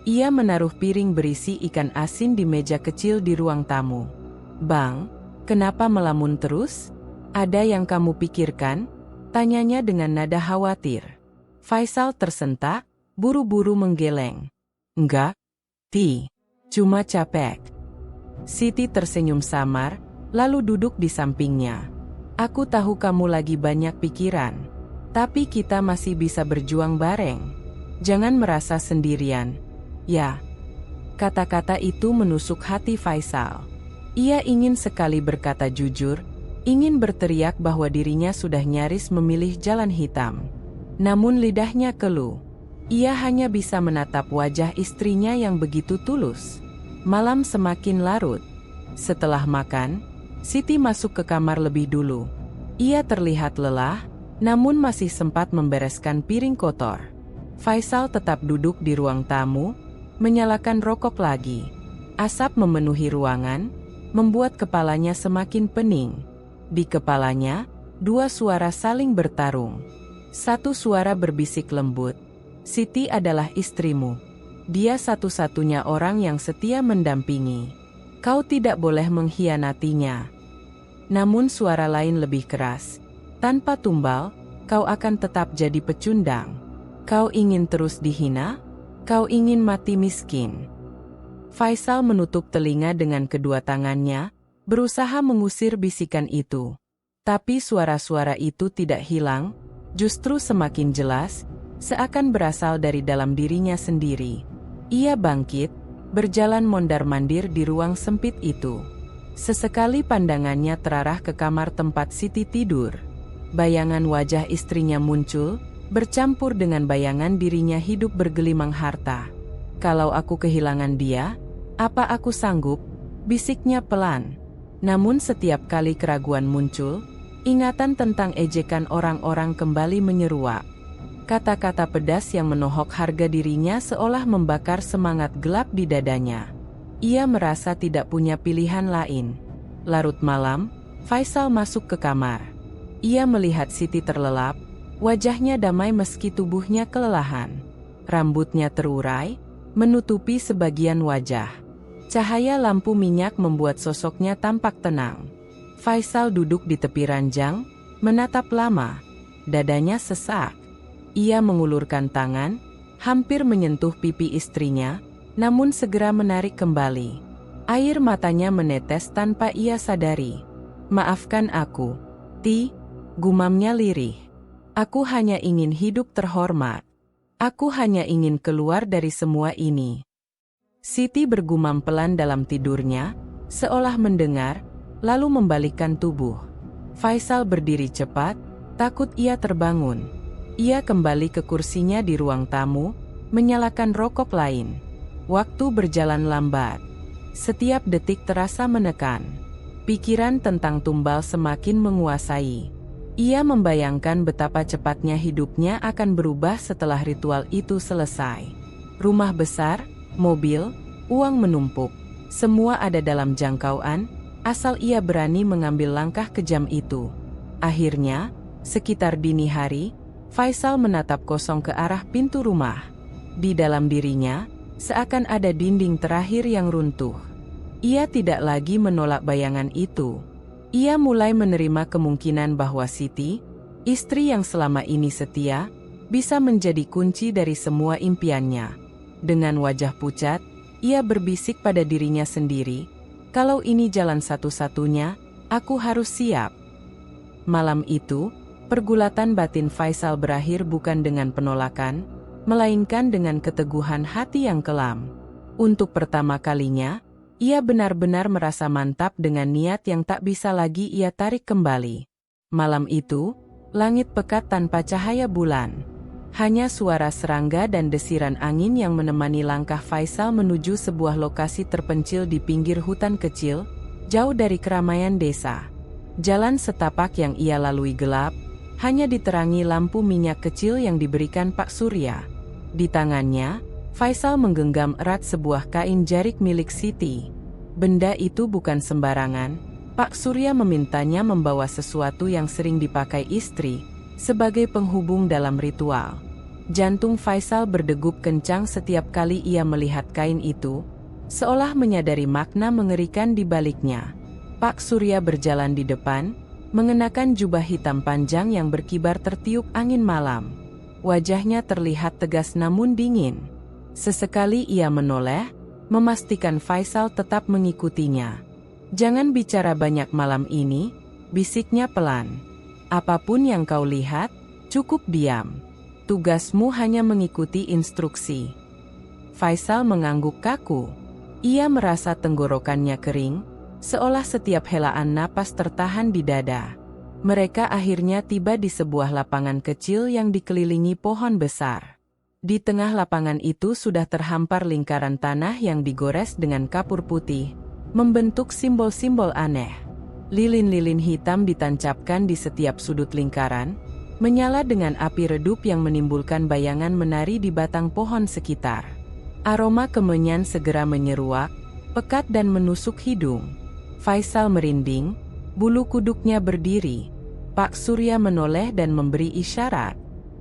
Ia menaruh piring berisi ikan asin di meja kecil di ruang tamu. "Bang, kenapa melamun terus? Ada yang kamu pikirkan?" tanyanya dengan nada khawatir. Faisal tersentak, buru-buru menggeleng. "Enggak, cuma capek." Siti tersenyum samar, lalu duduk di sampingnya. "Aku tahu kamu lagi banyak pikiran, tapi kita masih bisa berjuang bareng. Jangan merasa sendirian, ya." Kata-kata itu menusuk hati Faisal. Ia ingin sekali berkata jujur, ingin berteriak bahwa dirinya sudah nyaris memilih jalan hitam. Namun lidahnya keluh. Ia hanya bisa menatap wajah istrinya yang begitu tulus. Malam semakin larut. Setelah makan, Siti masuk ke kamar lebih dulu. Ia terlihat lelah, namun masih sempat membereskan piring kotor. Faisal tetap duduk di ruang tamu, menyalakan rokok lagi. Asap memenuhi ruangan, membuat kepalanya semakin pening. Di kepalanya, dua suara saling bertarung. Satu suara berbisik lembut, "Siti adalah istrimu. Dia satu-satunya orang yang setia mendampingi. Kau tidak boleh mengkhianatinya." Namun suara lain lebih keras, "Tanpa tumbal, kau akan tetap jadi pecundang. Kau ingin terus dihina? Kau ingin mati miskin." Faisal menutup telinga dengan kedua tangannya, berusaha mengusir bisikan itu. Tapi suara-suara itu tidak hilang, justru semakin jelas, seakan berasal dari dalam dirinya sendiri. Ia bangkit, berjalan mondar-mandir di ruang sempit itu. Sesekali pandangannya terarah ke kamar tempat Siti tidur. Bayangan wajah istrinya muncul, bercampur dengan bayangan dirinya hidup bergelimang harta. "Kalau aku kehilangan dia, apa aku sanggup?" bisiknya pelan. Namun setiap kali keraguan muncul, ingatan tentang ejekan orang-orang kembali menyeruak. Kata-kata pedas yang menohok harga dirinya seolah membakar semangat gelap di dadanya. Ia merasa tidak punya pilihan lain. Larut malam, Faisal masuk ke kamar. Ia melihat Siti terlelap, wajahnya damai meski tubuhnya kelelahan. Rambutnya terurai, menutupi sebagian wajah. Cahaya lampu minyak membuat sosoknya tampak tenang. Faisal duduk di tepi ranjang, menatap lama. Dadanya sesak. Ia mengulurkan tangan, hampir menyentuh pipi istrinya, namun segera menarik kembali. Air matanya menetes tanpa ia sadari. "Maafkan aku, Ti," gumamnya lirih. "Aku hanya ingin hidup terhormat. Aku hanya ingin keluar dari semua ini." Siti bergumam pelan dalam tidurnya, seolah mendengar, lalu membalikkan tubuh. Faisal berdiri cepat, takut ia terbangun. Ia kembali ke kursinya di ruang tamu, menyalakan rokok lain. Waktu berjalan lambat. Setiap detik terasa menekan. Pikiran tentang tumbal semakin menguasai. Ia membayangkan betapa cepatnya hidupnya akan berubah setelah ritual itu selesai. Rumah besar, mobil, uang menumpuk. Semua ada dalam jangkauan, asal ia berani mengambil langkah kejam itu. Akhirnya, sekitar dini hari, Faisal menatap kosong ke arah pintu rumah. Di dalam dirinya, seakan ada dinding terakhir yang runtuh. Ia tidak lagi menolak bayangan itu. Ia mulai menerima kemungkinan bahwa Siti, istri yang selama ini setia, bisa menjadi kunci dari semua impiannya. Dengan wajah pucat, ia berbisik pada dirinya sendiri, "Kalau ini jalan satu-satunya, aku harus siap." Malam itu, pergulatan batin Faisal berakhir bukan dengan penolakan, melainkan dengan keteguhan hati yang kelam. Untuk pertama kalinya, ia benar-benar merasa mantap dengan niat yang tak bisa lagi ia tarik kembali. Malam itu, langit pekat tanpa cahaya bulan. Hanya suara serangga dan desiran angin yang menemani langkah Faisal menuju sebuah lokasi terpencil di pinggir hutan kecil, jauh dari keramaian desa. Jalan setapak yang ia lalui gelap, hanya diterangi lampu minyak kecil yang diberikan Pak Surya. Di tangannya, Faisal menggenggam erat sebuah kain jarik milik Siti. Benda itu bukan sembarangan. Pak Surya memintanya membawa sesuatu yang sering dipakai istri, sebagai penghubung dalam ritual. Jantung Faisal berdegup kencang setiap kali ia melihat kain itu, seolah menyadari makna mengerikan di baliknya. Pak Surya berjalan di depan, mengenakan jubah hitam panjang yang berkibar tertiup angin malam. Wajahnya terlihat tegas namun dingin. Sesekali ia menoleh, memastikan Faisal tetap mengikutinya. "Jangan bicara banyak malam ini," bisiknya pelan. "Apapun yang kau lihat, cukup diam. Tugasmu hanya mengikuti instruksi." Faisal mengangguk kaku. Ia merasa tenggorokannya kering, seolah setiap helaan napas tertahan di dada. Mereka akhirnya tiba di sebuah lapangan kecil yang dikelilingi pohon besar. Di tengah lapangan itu sudah terhampar lingkaran tanah yang digores dengan kapur putih, membentuk simbol-simbol aneh. Lilin-lilin hitam ditancapkan di setiap sudut lingkaran, menyala dengan api redup yang menimbulkan bayangan menari di batang pohon sekitar. Aroma kemenyan segera menyeruak, pekat dan menusuk hidung. Faisal merinding, bulu kuduknya berdiri. Pak Surya menoleh dan memberi isyarat.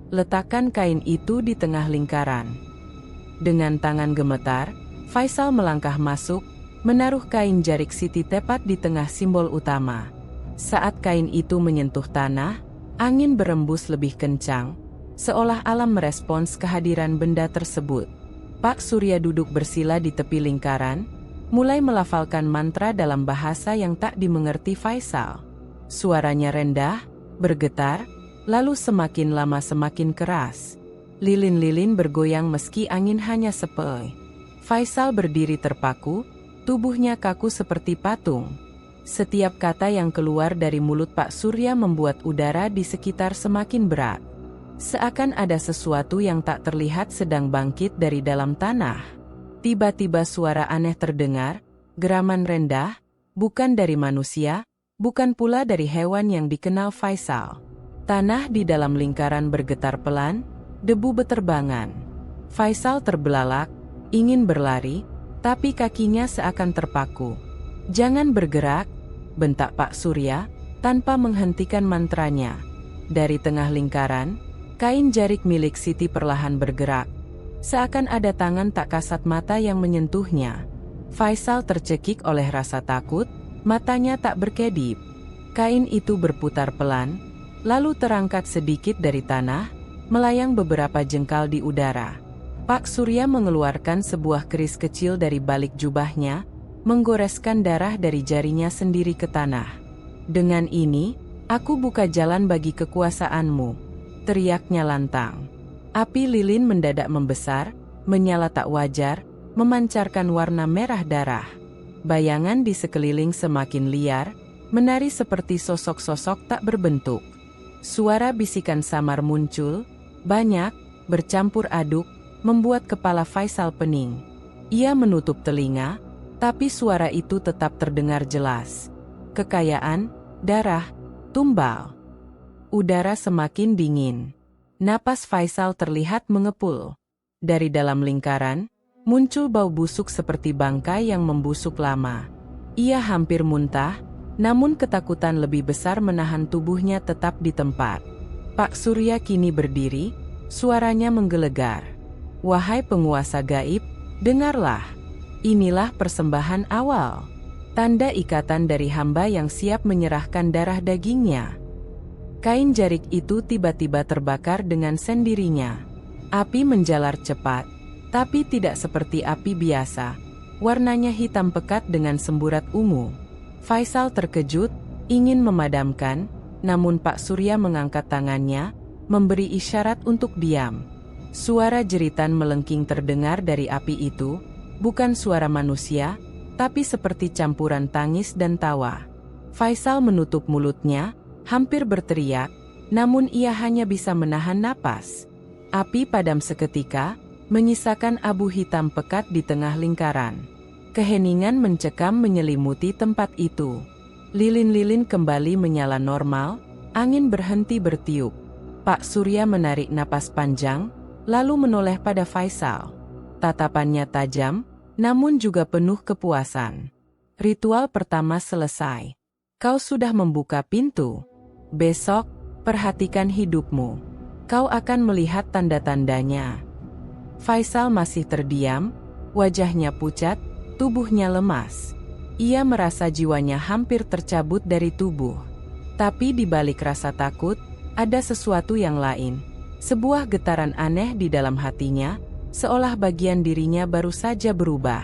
"Letakkan kain itu di tengah lingkaran." Dengan tangan gemetar, Faisal melangkah masuk, menaruh kain jarik Siti tepat di tengah simbol utama. Saat kain itu menyentuh tanah, angin berembus lebih kencang, seolah alam merespons kehadiran benda tersebut. Pak Surya duduk bersila di tepi lingkaran, mulai melafalkan mantra dalam bahasa yang tak dimengerti Faisal. Suaranya rendah, bergetar, lalu semakin lama semakin keras. Lilin-lilin bergoyang meski angin hanya sepoi. Faisal berdiri terpaku, tubuhnya kaku seperti patung. Setiap kata yang keluar dari mulut Pak Surya membuat udara di sekitar semakin berat. Seakan ada sesuatu yang tak terlihat sedang bangkit dari dalam tanah. Tiba-tiba suara aneh terdengar, geraman rendah, bukan dari manusia, bukan pula dari hewan yang dikenal Faisal. Tanah di dalam lingkaran bergetar pelan, debu beterbangan. Faisal terbelalak, ingin berlari, tapi kakinya seakan terpaku. "Jangan bergerak," bentak Pak Surya, tanpa menghentikan mantranya. Dari tengah lingkaran, kain jarik milik Siti perlahan bergerak. Seakan ada tangan tak kasat mata yang menyentuhnya. Faisal tercekik oleh rasa takut, matanya tak berkedip. Kain itu berputar pelan, lalu terangkat sedikit dari tanah, melayang beberapa jengkal di udara. Pak Surya mengeluarkan sebuah keris kecil dari balik jubahnya, menggoreskan darah dari jarinya sendiri ke tanah. "Dengan ini, aku buka jalan bagi kekuasaanmu," teriaknya lantang. Api lilin mendadak membesar, menyala tak wajar, memancarkan warna merah darah. Bayangan di sekeliling semakin liar, menari seperti sosok-sosok tak berbentuk. Suara bisikan samar muncul, banyak, bercampur aduk, membuat kepala Faisal pening. Ia menutup telinga, tapi suara itu tetap terdengar jelas. Kekayaan, darah, tumbal. Udara semakin dingin. Napas Faisal terlihat mengepul. Dari dalam lingkaran, muncul bau busuk seperti bangkai yang membusuk lama. Ia hampir muntah, namun ketakutan lebih besar menahan tubuhnya tetap di tempat. Pak Surya kini berdiri, suaranya menggelegar. "Wahai penguasa gaib, dengarlah. Inilah persembahan awal. Tanda ikatan dari hamba yang siap menyerahkan darah dagingnya." Kain jarik itu tiba-tiba terbakar dengan sendirinya. Api menjalar cepat, tapi tidak seperti api biasa. Warnanya hitam pekat dengan semburat ungu. Faisal terkejut, ingin memadamkan, namun Pak Surya mengangkat tangannya, memberi isyarat untuk diam. Suara jeritan melengking terdengar dari api itu, bukan suara manusia, tapi seperti campuran tangis dan tawa. Faisal menutup mulutnya, hampir berteriak, namun ia hanya bisa menahan napas. Api padam seketika, menyisakan abu hitam pekat di tengah lingkaran. Keheningan mencekam menyelimuti tempat itu. Lilin-lilin kembali menyala normal, angin berhenti bertiup. Pak Surya menarik napas panjang, lalu menoleh pada Faisal. Tatapannya tajam, namun juga penuh kepuasan. "Ritual pertama selesai. Kau sudah membuka pintu. Besok, perhatikan hidupmu. Kau akan melihat tanda-tandanya." Faisal masih terdiam, wajahnya pucat, tubuhnya lemas. Ia merasa jiwanya hampir tercabut dari tubuh. Tapi di balik rasa takut, ada sesuatu yang lain. Sebuah getaran aneh di dalam hatinya, seolah bagian dirinya baru saja berubah.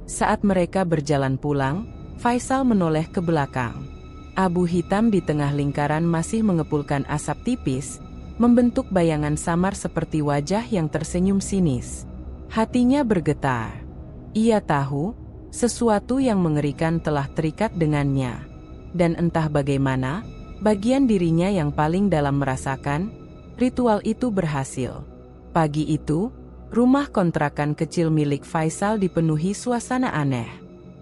Saat mereka berjalan pulang, Faisal menoleh ke belakang. Abu hitam di tengah lingkaran masih mengepulkan asap tipis, membentuk bayangan samar seperti wajah yang tersenyum sinis. Hatinya bergetar. Ia tahu, sesuatu yang mengerikan telah terikat dengannya. Dan entah bagaimana, bagian dirinya yang paling dalam merasakan, ritual itu berhasil. Pagi itu, rumah kontrakan kecil milik Faisal dipenuhi suasana aneh.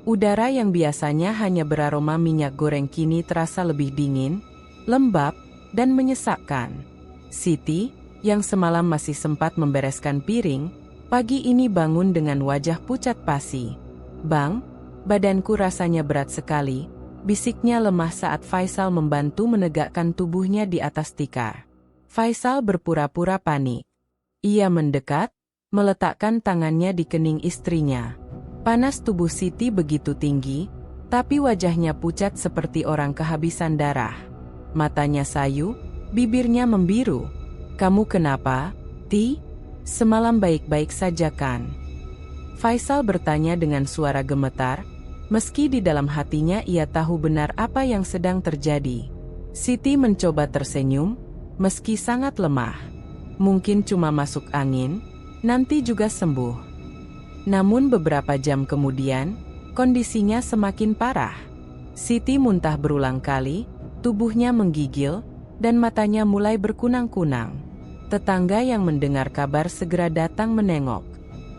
Udara yang biasanya hanya beraroma minyak goreng kini terasa lebih dingin, lembab, dan menyesakkan. Siti, yang semalam masih sempat membereskan piring, pagi ini bangun dengan wajah pucat pasi. "Bang, badanku rasanya berat sekali," bisiknya lemah saat Faisal membantu menegakkan tubuhnya di atas tikar. Faisal berpura-pura panik. Ia mendekat, meletakkan tangannya di kening istrinya. Panas tubuh Siti begitu tinggi, tapi wajahnya pucat seperti orang kehabisan darah. Matanya sayu, bibirnya membiru. "Kamu kenapa, Ti? Semalam baik-baik saja kan?" Faisal bertanya dengan suara gemetar, meski di dalam hatinya ia tahu benar apa yang sedang terjadi. Siti mencoba tersenyum, meski sangat lemah. "Mungkin cuma masuk angin, nanti juga sembuh." Namun beberapa jam kemudian, kondisinya semakin parah. Siti muntah berulang kali, tubuhnya menggigil, dan matanya mulai berkunang-kunang. Tetangga yang mendengar kabar segera datang menengok.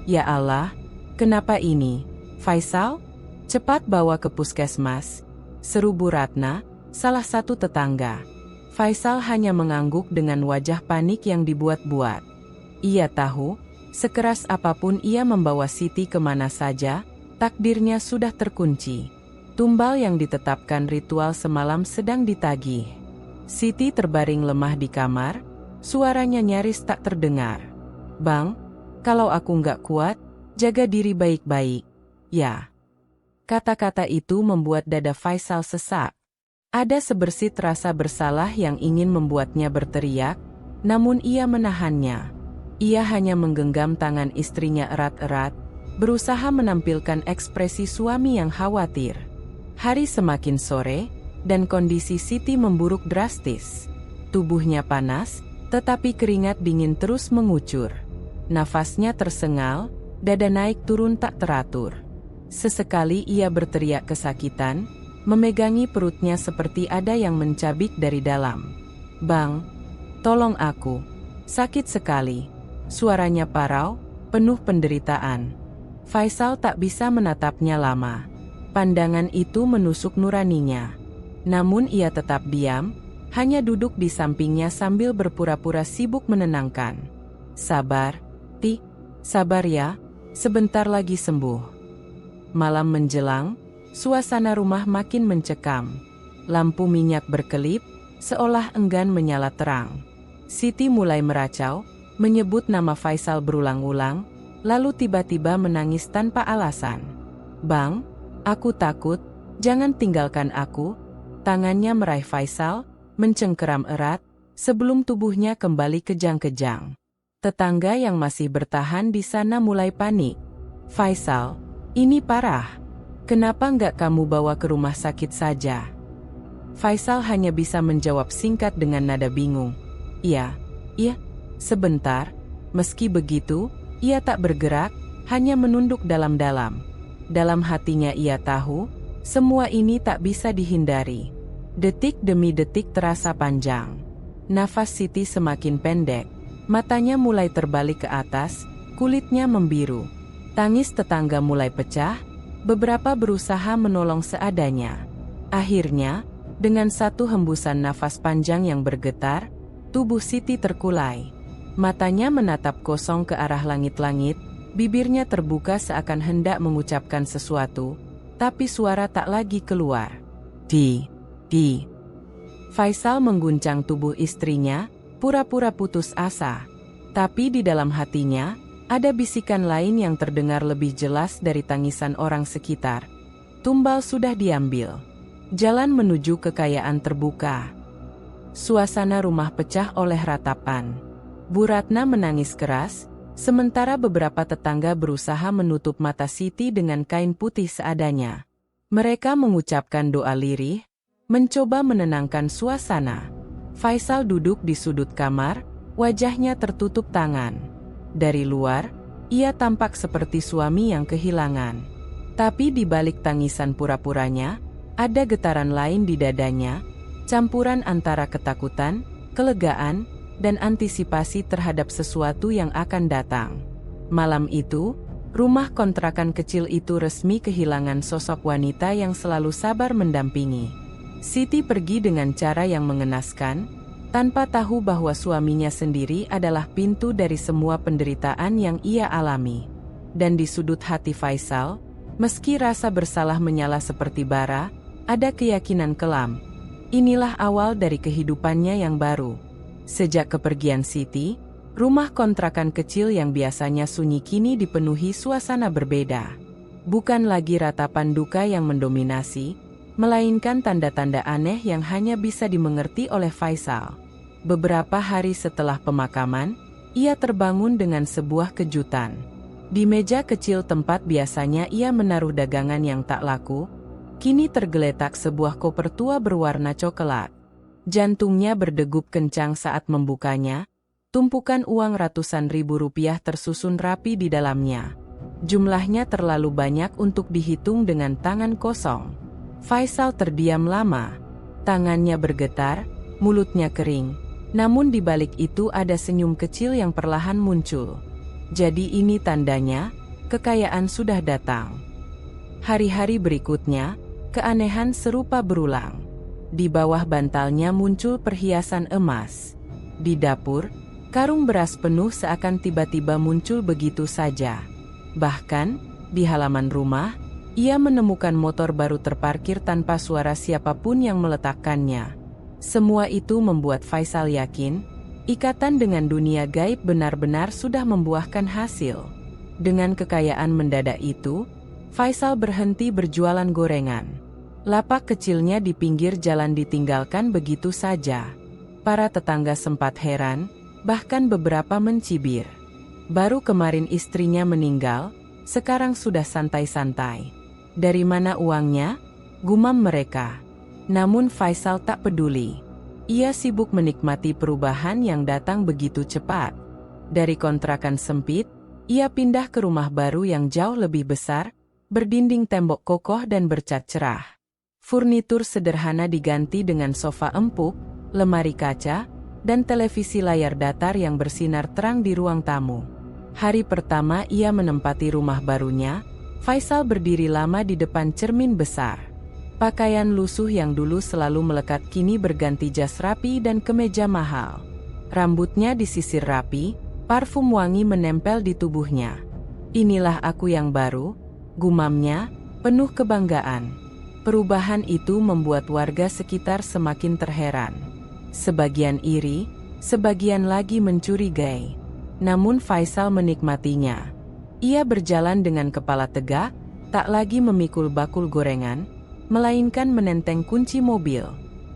"Ya Allah, kenapa ini? Faisal? Cepat bawa ke puskesmas," seru Bu Ratna, salah satu tetangga. Faisal hanya mengangguk dengan wajah panik yang dibuat-buat. Ia tahu, sekeras apapun ia membawa Siti kemana saja, Takdirnya sudah terkunci. Tumbal yang ditetapkan ritual semalam sedang ditagih. Siti terbaring lemah di kamar, suaranya nyaris tak terdengar. "Bang, kalau aku nggak kuat, jaga diri baik-baik, ya." Kata-kata itu membuat dada Faisal sesak. Ada sebersit rasa bersalah yang ingin membuatnya berteriak, namun ia menahannya. Ia hanya menggenggam tangan istrinya erat-erat, berusaha menampilkan ekspresi suami yang khawatir. Hari semakin sore, dan kondisi Siti memburuk drastis. Tubuhnya panas, tetapi keringat dingin terus mengucur. Nafasnya tersengal, dada naik turun tak teratur. Sesekali ia berteriak kesakitan, memegangi perutnya seperti ada yang mencabik dari dalam. "Bang, tolong aku. Sakit sekali." Suaranya parau, penuh penderitaan. Faisal tak bisa menatapnya lama. Pandangan itu menusuk nuraninya. Namun ia tetap diam, hanya duduk di sampingnya sambil berpura-pura sibuk menenangkan. "Sabar, Ti. Sabar ya, sebentar lagi sembuh." Malam menjelang, suasana rumah makin mencekam. Lampu minyak berkelip, seolah enggan menyala terang. Siti mulai meracau, menyebut nama Faisal berulang-ulang, lalu tiba-tiba menangis tanpa alasan. "Bang, aku takut, jangan tinggalkan aku." Tangannya meraih Faisal, mencengkeram erat, sebelum tubuhnya kembali kejang-kejang. Tetangga yang masih bertahan di sana mulai panik. "Faisal, ini parah. Kenapa nggak kamu bawa ke rumah sakit saja?" Faisal hanya bisa menjawab singkat dengan nada bingung. Iya, sebentar." Meski begitu, ia tak bergerak, hanya menunduk dalam-dalam. Dalam hatinya ia tahu, semua ini tak bisa dihindari. Detik demi detik terasa panjang. Nafas Siti semakin pendek, matanya mulai terbalik ke atas, kulitnya membiru. Tangis tetangga mulai pecah, beberapa berusaha menolong seadanya. Akhirnya, dengan satu hembusan nafas panjang yang bergetar, tubuh Siti terkulai. Matanya menatap kosong ke arah langit-langit, bibirnya terbuka seakan hendak mengucapkan sesuatu, tapi suara tak lagi keluar. Di. Faisal mengguncang tubuh istrinya, pura-pura putus asa. Tapi di dalam hatinya, ada bisikan lain yang terdengar lebih jelas dari tangisan orang sekitar. Tumbal sudah diambil. Jalan menuju kekayaan terbuka. Suasana rumah pecah oleh ratapan. Bu Ratna menangis keras, sementara beberapa tetangga berusaha menutup mata Siti dengan kain putih seadanya. Mereka mengucapkan doa lirih, mencoba menenangkan suasana. Faisal duduk di sudut kamar, wajahnya tertutup tangan. Dari luar, ia tampak seperti suami yang kehilangan. Tapi di balik tangisan pura-puranya, ada getaran lain di dadanya, campuran antara ketakutan, kelegaan, dan antisipasi terhadap sesuatu yang akan datang. Malam itu, rumah kontrakan kecil itu resmi kehilangan sosok wanita yang selalu sabar mendampingi. Siti pergi dengan cara yang mengenaskan, tanpa tahu bahwa suaminya sendiri adalah pintu dari semua penderitaan yang ia alami. Dan di sudut hati Faisal, meski rasa bersalah menyala seperti bara, ada keyakinan kelam. Inilah awal dari kehidupannya yang baru. Sejak kepergian Siti, rumah kontrakan kecil yang biasanya sunyi kini dipenuhi suasana berbeda. Bukan lagi ratapan duka yang mendominasi, melainkan tanda-tanda aneh yang hanya bisa dimengerti oleh Faisal. Beberapa hari setelah pemakaman, ia terbangun dengan sebuah kejutan. Di meja kecil tempat biasanya ia menaruh dagangan yang tak laku, kini tergeletak sebuah koper tua berwarna coklat. Jantungnya berdegup kencang saat membukanya, tumpukan uang ratusan ribu rupiah tersusun rapi di dalamnya. Jumlahnya terlalu banyak untuk dihitung dengan tangan kosong. Faisal terdiam lama, tangannya bergetar, mulutnya kering. Namun di balik itu ada senyum kecil yang perlahan muncul. Jadi ini tandanya, kekayaan sudah datang. Hari-hari berikutnya, keanehan serupa berulang. Di bawah bantalnya muncul perhiasan emas. Di dapur, karung beras penuh seakan tiba-tiba muncul begitu saja. Bahkan, di halaman rumah, Ia menemukan motor baru terparkir tanpa suara siapapun yang meletakkannya. Semua itu membuat Faisal yakin, ikatan dengan dunia gaib benar-benar sudah membuahkan hasil. Dengan kekayaan mendadak itu, Faisal berhenti berjualan gorengan. Lapak kecilnya di pinggir jalan ditinggalkan begitu saja. Para tetangga sempat heran, bahkan beberapa mencibir. Baru kemarin istrinya meninggal, sekarang sudah santai-santai. Dari mana uangnya? Gumam mereka. Namun Faisal tak peduli. Ia sibuk menikmati perubahan yang datang begitu cepat. Dari kontrakan sempit, ia pindah ke rumah baru yang jauh lebih besar, berdinding tembok kokoh dan bercat cerah. Furnitur sederhana diganti dengan sofa empuk, lemari kaca, dan televisi layar datar yang bersinar terang di ruang tamu. Hari pertama ia menempati rumah barunya, Faisal berdiri lama di depan cermin besar. Pakaian lusuh yang dulu selalu melekat kini berganti jas rapi dan kemeja mahal. Rambutnya disisir rapi, parfum wangi menempel di tubuhnya. "Inilah aku yang baru," gumamnya, penuh kebanggaan. Perubahan itu membuat warga sekitar semakin terheran. Sebagian iri, sebagian lagi mencurigai. Namun Faisal menikmatinya. Ia berjalan dengan kepala tegak, tak lagi memikul bakul gorengan, melainkan menenteng kunci mobil.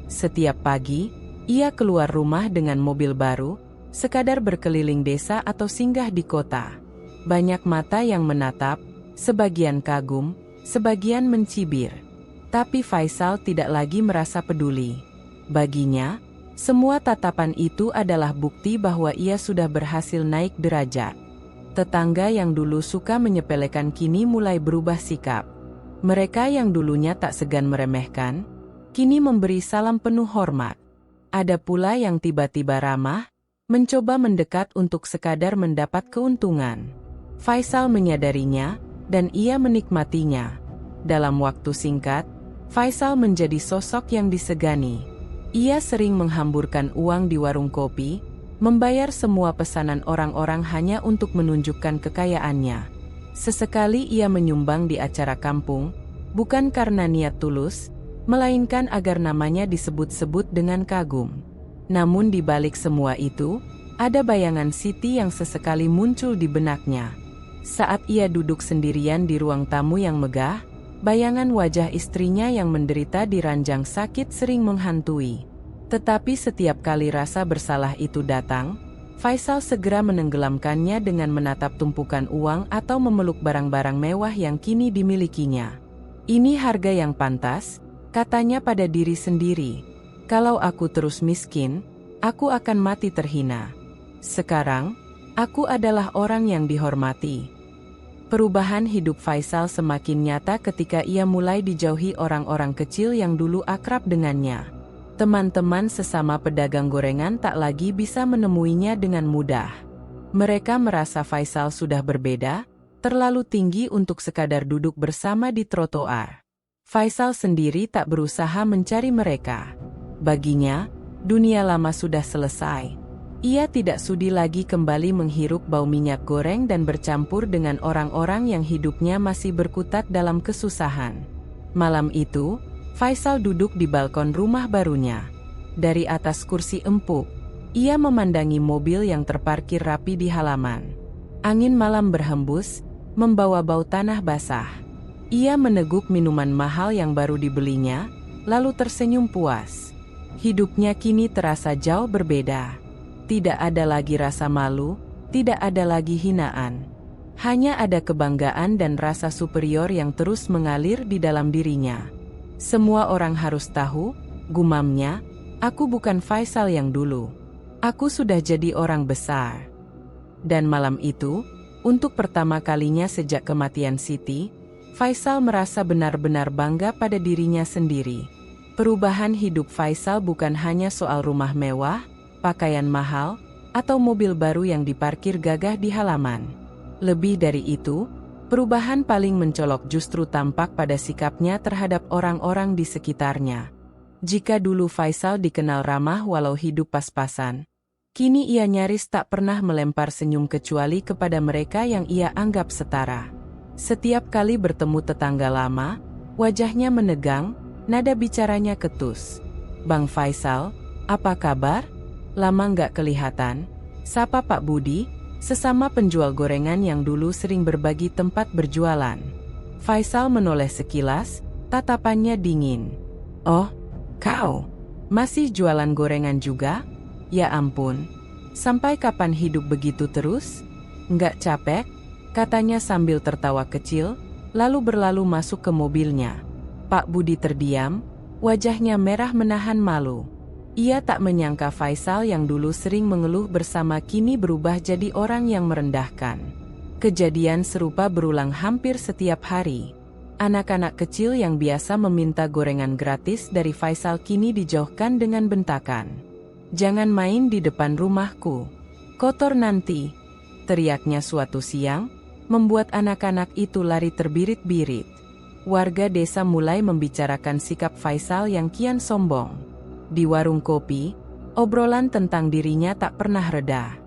Setiap pagi, ia keluar rumah dengan mobil baru, sekadar berkeliling desa atau singgah di kota. Banyak mata yang menatap, sebagian kagum, sebagian mencibir. Tapi Faisal tidak lagi merasa peduli. Baginya, semua tatapan itu adalah bukti bahwa ia sudah berhasil naik derajat. Tetangga yang dulu suka menyepelekan kini mulai berubah sikap. Mereka yang dulunya tak segan meremehkan, kini memberi salam penuh hormat. Ada pula yang tiba-tiba ramah, mencoba mendekat untuk sekadar mendapat keuntungan. Faisal menyadarinya, dan ia menikmatinya. Dalam waktu singkat, Faisal menjadi sosok yang disegani. Ia sering menghamburkan uang di warung kopi, membayar semua pesanan orang-orang hanya untuk menunjukkan kekayaannya. Sesekali ia menyumbang di acara kampung, bukan karena niat tulus, melainkan agar namanya disebut-sebut dengan kagum. Namun di balik semua itu, ada bayangan Siti yang sesekali muncul di benaknya. Saat ia duduk sendirian di ruang tamu yang megah, bayangan wajah istrinya yang menderita di ranjang sakit sering menghantui. Tetapi setiap kali rasa bersalah itu datang, Faisal segera menenggelamkannya dengan menatap tumpukan uang atau memeluk barang-barang mewah yang kini dimilikinya. "Ini harga yang pantas," katanya pada diri sendiri. "Kalau aku terus miskin, aku akan mati terhina. Sekarang, aku adalah orang yang dihormati." Perubahan hidup Faisal semakin nyata ketika ia mulai dijauhi orang-orang kecil yang dulu akrab dengannya. Teman-teman sesama pedagang gorengan tak lagi bisa menemuinya dengan mudah. Mereka merasa Faisal sudah berbeda, terlalu tinggi untuk sekadar duduk bersama di trotoar. Faisal sendiri tak berusaha mencari mereka. Baginya, dunia lama sudah selesai. Ia tidak sudi lagi kembali menghirup bau minyak goreng dan bercampur dengan orang-orang yang hidupnya masih berkutat dalam kesusahan. Malam itu, Faisal duduk di balkon rumah barunya. Dari atas kursi empuk, ia memandangi mobil yang terparkir rapi di halaman. Angin malam berhembus, membawa bau tanah basah. Ia meneguk minuman mahal yang baru dibelinya, lalu tersenyum puas. Hidupnya kini terasa jauh berbeda. Tidak ada lagi rasa malu, tidak ada lagi hinaan. Hanya ada kebanggaan dan rasa superior yang terus mengalir di dalam dirinya. "Semua orang harus tahu," gumamnya, "aku bukan Faisal yang dulu. Aku sudah jadi orang besar." Dan malam itu, untuk pertama kalinya sejak kematian Siti, Faisal merasa benar-benar bangga pada dirinya sendiri. Perubahan hidup Faisal bukan hanya soal rumah mewah, pakaian mahal, atau mobil baru yang diparkir gagah di halaman. Lebih dari itu, perubahan paling mencolok justru tampak pada sikapnya terhadap orang-orang di sekitarnya. Jika dulu Faisal dikenal ramah walau hidup pas-pasan, kini ia nyaris tak pernah melempar senyum kecuali kepada mereka yang ia anggap setara. Setiap kali bertemu tetangga lama, wajahnya menegang, nada bicaranya ketus. "Bang Faisal, apa kabar? Lama nggak kelihatan," sapa Pak Budi, sesama penjual gorengan yang dulu sering berbagi tempat berjualan. Faisal menoleh sekilas, tatapannya dingin. "Oh, kau masih jualan gorengan juga? Ya ampun, sampai kapan hidup begitu terus? Nggak capek?" katanya sambil tertawa kecil, lalu berlalu masuk ke mobilnya. Pak Budi terdiam, wajahnya merah menahan malu. Ia tak menyangka Faisal yang dulu sering mengeluh bersama kini berubah jadi orang yang merendahkan. Kejadian serupa berulang hampir setiap hari. Anak-anak kecil yang biasa meminta gorengan gratis dari Faisal kini dijauhkan dengan bentakan. "Jangan main di depan rumahku. Kotor nanti," teriaknya suatu siang, membuat anak-anak itu lari terbirit-birit. Warga desa mulai membicarakan sikap Faisal yang kian sombong. Di warung kopi, obrolan tentang dirinya tak pernah reda.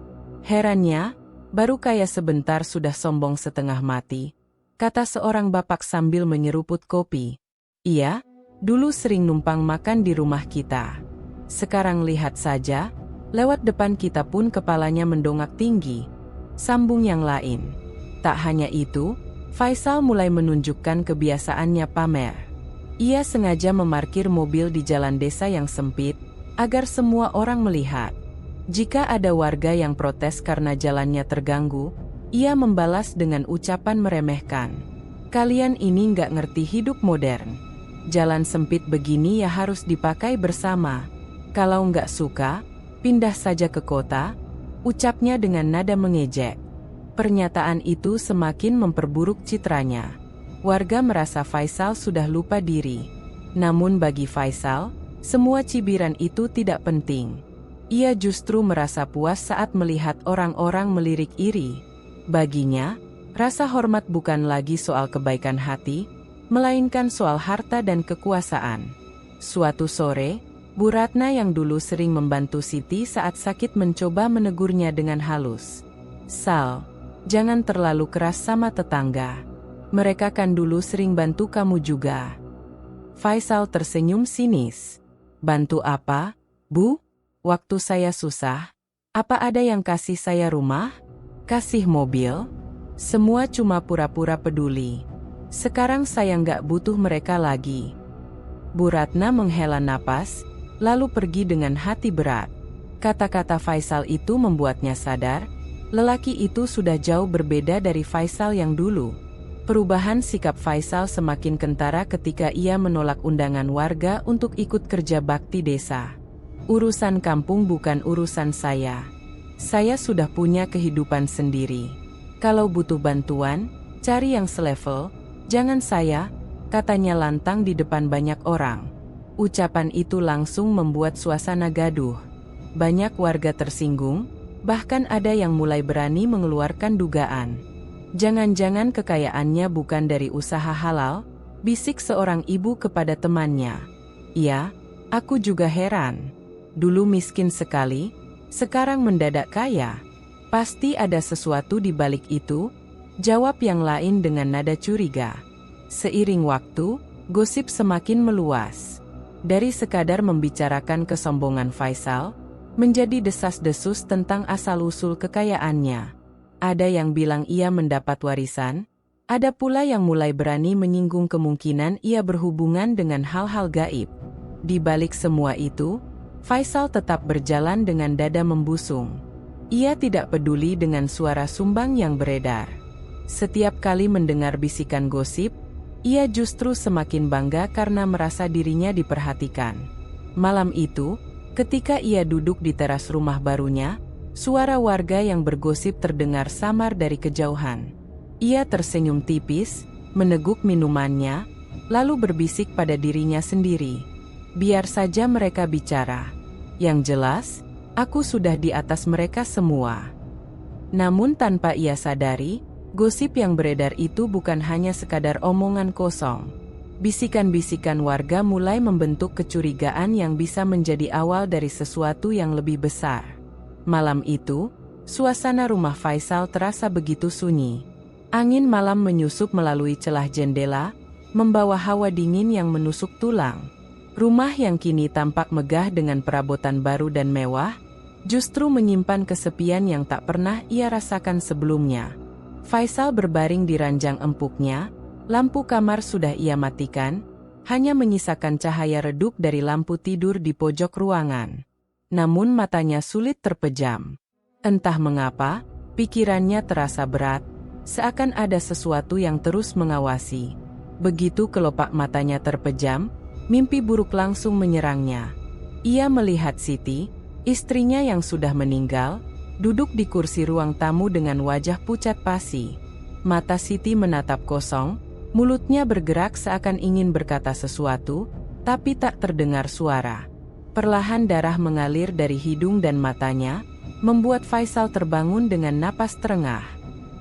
"Herannya, baru kaya sebentar sudah sombong setengah mati," kata seorang bapak sambil menyeruput kopi. "Iya, dulu sering numpang makan di rumah kita. Sekarang lihat saja, lewat depan kita pun kepalanya mendongak tinggi," sambung yang lain. Tak hanya itu, Faisal mulai menunjukkan kebiasaannya pamer. Ia sengaja memarkir mobil di jalan desa yang sempit, agar semua orang melihat. Jika ada warga yang protes karena jalannya terganggu, ia membalas dengan ucapan meremehkan. "Kalian ini nggak ngerti hidup modern. Jalan sempit begini ya harus dipakai bersama. Kalau nggak suka, pindah saja ke kota," ucapnya dengan nada mengejek. Pernyataan itu semakin memperburuk citranya. Warga merasa Faisal sudah lupa diri. Namun bagi Faisal, semua cibiran itu tidak penting. Ia justru merasa puas saat melihat orang-orang melirik iri. Baginya, rasa hormat bukan lagi soal kebaikan hati, melainkan soal harta dan kekuasaan. Suatu sore, Bu Ratna yang dulu sering membantu Siti saat sakit mencoba menegurnya dengan halus. "Sal, jangan terlalu keras sama tetangga. Mereka kan dulu sering bantu kamu juga." Faisal tersenyum sinis. "Bantu apa, Bu? Waktu saya susah, apa ada yang kasih saya rumah? Kasih mobil? Semua cuma pura-pura peduli. Sekarang saya nggak butuh mereka lagi." Bu Ratna menghela napas, lalu pergi dengan hati berat. Kata-kata Faisal itu membuatnya sadar, lelaki itu sudah jauh berbeda dari Faisal yang dulu. Perubahan sikap Faisal semakin kentara ketika ia menolak undangan warga untuk ikut kerja bakti desa. "Urusan kampung bukan urusan saya. Saya sudah punya kehidupan sendiri. Kalau butuh bantuan, cari yang selevel, jangan saya," katanya lantang di depan banyak orang. Ucapan itu langsung membuat suasana gaduh. Banyak warga tersinggung, bahkan ada yang mulai berani mengeluarkan dugaan. "Jangan-jangan kekayaannya bukan dari usaha halal," bisik seorang ibu kepada temannya. "Iya, aku juga heran. Dulu miskin sekali, sekarang mendadak kaya. Pasti ada sesuatu di balik itu," jawab yang lain dengan nada curiga. Seiring waktu, gosip semakin meluas. Dari sekadar membicarakan kesombongan Faisal, menjadi desas-desus tentang asal-usul kekayaannya. Ada yang bilang ia mendapat warisan, ada pula yang mulai berani menyinggung kemungkinan ia berhubungan dengan hal-hal gaib. Di balik semua itu, Faisal tetap berjalan dengan dada membusung. Ia tidak peduli dengan suara sumbang yang beredar. Setiap kali mendengar bisikan gosip, ia justru semakin bangga karena merasa dirinya diperhatikan. Malam itu, ketika ia duduk di teras rumah barunya, suara warga yang bergosip terdengar samar dari kejauhan. Ia tersenyum tipis, meneguk minumannya, lalu berbisik pada dirinya sendiri. "Biar saja mereka bicara. Yang jelas, aku sudah di atas mereka semua." Namun tanpa ia sadari, gosip yang beredar itu bukan hanya sekadar omongan kosong. Bisikan-bisikan warga mulai membentuk kecurigaan yang bisa menjadi awal dari sesuatu yang lebih besar. Malam itu, suasana rumah Faisal terasa begitu sunyi. Angin malam menyusup melalui celah jendela, membawa hawa dingin yang menusuk tulang. Rumah yang kini tampak megah dengan perabotan baru dan mewah, justru menyimpan kesepian yang tak pernah ia rasakan sebelumnya. Faisal berbaring di ranjang empuknya, lampu kamar sudah ia matikan, hanya menyisakan cahaya redup dari lampu tidur di pojok ruangan. Namun matanya sulit terpejam. Entah mengapa, pikirannya terasa berat, seakan ada sesuatu yang terus mengawasi. Begitu kelopak matanya terpejam, mimpi buruk langsung menyerangnya. Ia melihat Siti, istrinya yang sudah meninggal, duduk di kursi ruang tamu dengan wajah pucat pasi. Mata Siti menatap kosong, mulutnya bergerak seakan ingin berkata sesuatu, tapi tak terdengar suara. Perlahan darah mengalir dari hidung dan matanya, membuat Faisal terbangun dengan napas terengah.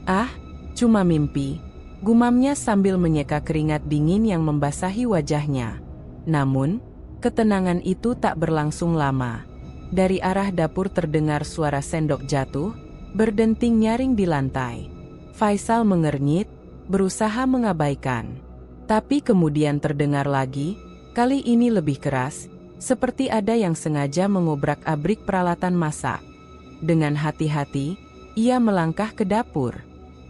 "Ah, cuma mimpi," gumamnya sambil menyeka keringat dingin yang membasahi wajahnya. Namun, ketenangan itu tak berlangsung lama. Dari arah dapur terdengar suara sendok jatuh, berdenting nyaring di lantai. Faisal mengernyit, berusaha mengabaikan. Tapi kemudian terdengar lagi, kali ini lebih keras, seperti ada yang sengaja mengobrak-abrik peralatan masak. Dengan hati-hati, ia melangkah ke dapur.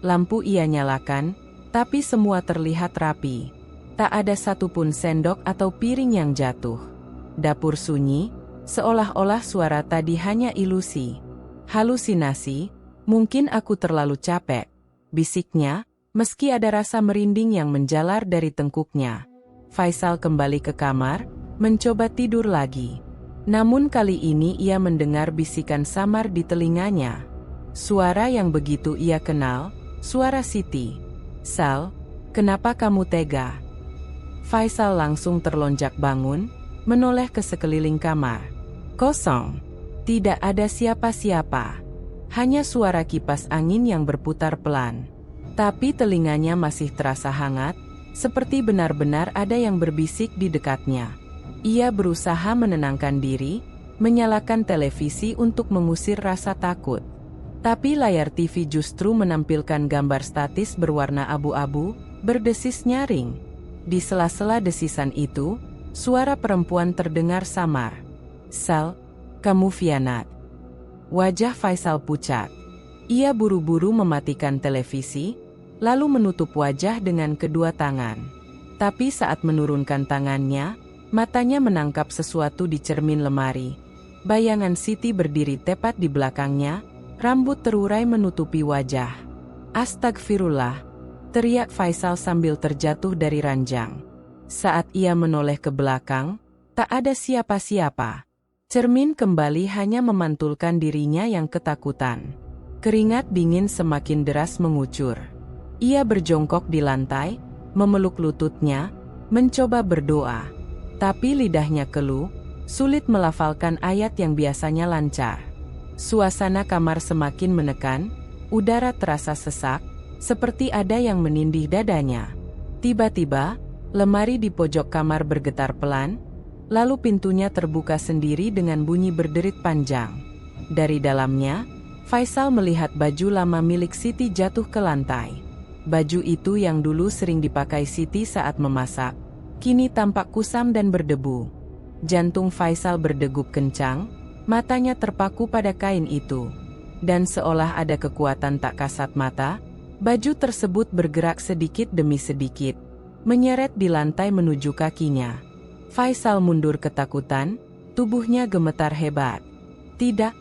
Lampu ia nyalakan, tapi semua terlihat rapi. Tak ada satupun sendok atau piring yang jatuh. Dapur sunyi, seolah-olah suara tadi hanya ilusi. "Halusinasi, mungkin aku terlalu capek," bisiknya, meski ada rasa merinding yang menjalar dari tengkuknya. Faisal kembali ke kamar, mencoba tidur lagi. Namun kali ini ia mendengar bisikan samar di telinganya. Suara yang begitu ia kenal, suara Siti. "Sal, kenapa kamu tega?" Faisal langsung terlonjak bangun, menoleh ke sekeliling kamar. Kosong. Tidak ada siapa-siapa. Hanya suara kipas angin yang berputar pelan. Tapi telinganya masih terasa hangat, seperti benar-benar ada yang berbisik di dekatnya. Ia berusaha menenangkan diri, menyalakan televisi untuk mengusir rasa takut. Tapi layar TV justru menampilkan gambar statis berwarna abu-abu, berdesis nyaring. Di sela-sela desisan itu, suara perempuan terdengar samar. "Sal, kamu khianat." Wajah Faisal pucat. Ia buru-buru mematikan televisi, lalu menutup wajah dengan kedua tangan. Tapi saat menurunkan tangannya, matanya menangkap sesuatu di cermin lemari. Bayangan Siti berdiri tepat di belakangnya, rambut terurai menutupi wajah. "Astagfirullah," teriak Faisal sambil terjatuh dari ranjang. Saat ia menoleh ke belakang, tak ada siapa-siapa. Cermin kembali hanya memantulkan dirinya yang ketakutan. Keringat dingin semakin deras mengucur. Ia berjongkok di lantai, memeluk lututnya, mencoba berdoa. Tapi lidahnya keluh, sulit melafalkan ayat yang biasanya lancar. Suasana kamar semakin menekan, udara terasa sesak, seperti ada yang menindih dadanya. Tiba-tiba, lemari di pojok kamar bergetar pelan, lalu pintunya terbuka sendiri dengan bunyi berderit panjang. Dari dalamnya, Faisal melihat baju lama milik Siti jatuh ke lantai. Baju itu yang dulu sering dipakai Siti saat memasak, kini tampak kusam dan berdebu. Jantung Faisal berdegup kencang, matanya terpaku pada kain itu. Dan seolah ada kekuatan tak kasat mata, baju tersebut bergerak sedikit demi sedikit, menyeret di lantai menuju kakinya. Faisal mundur ketakutan, tubuhnya gemetar hebat. "Tidak,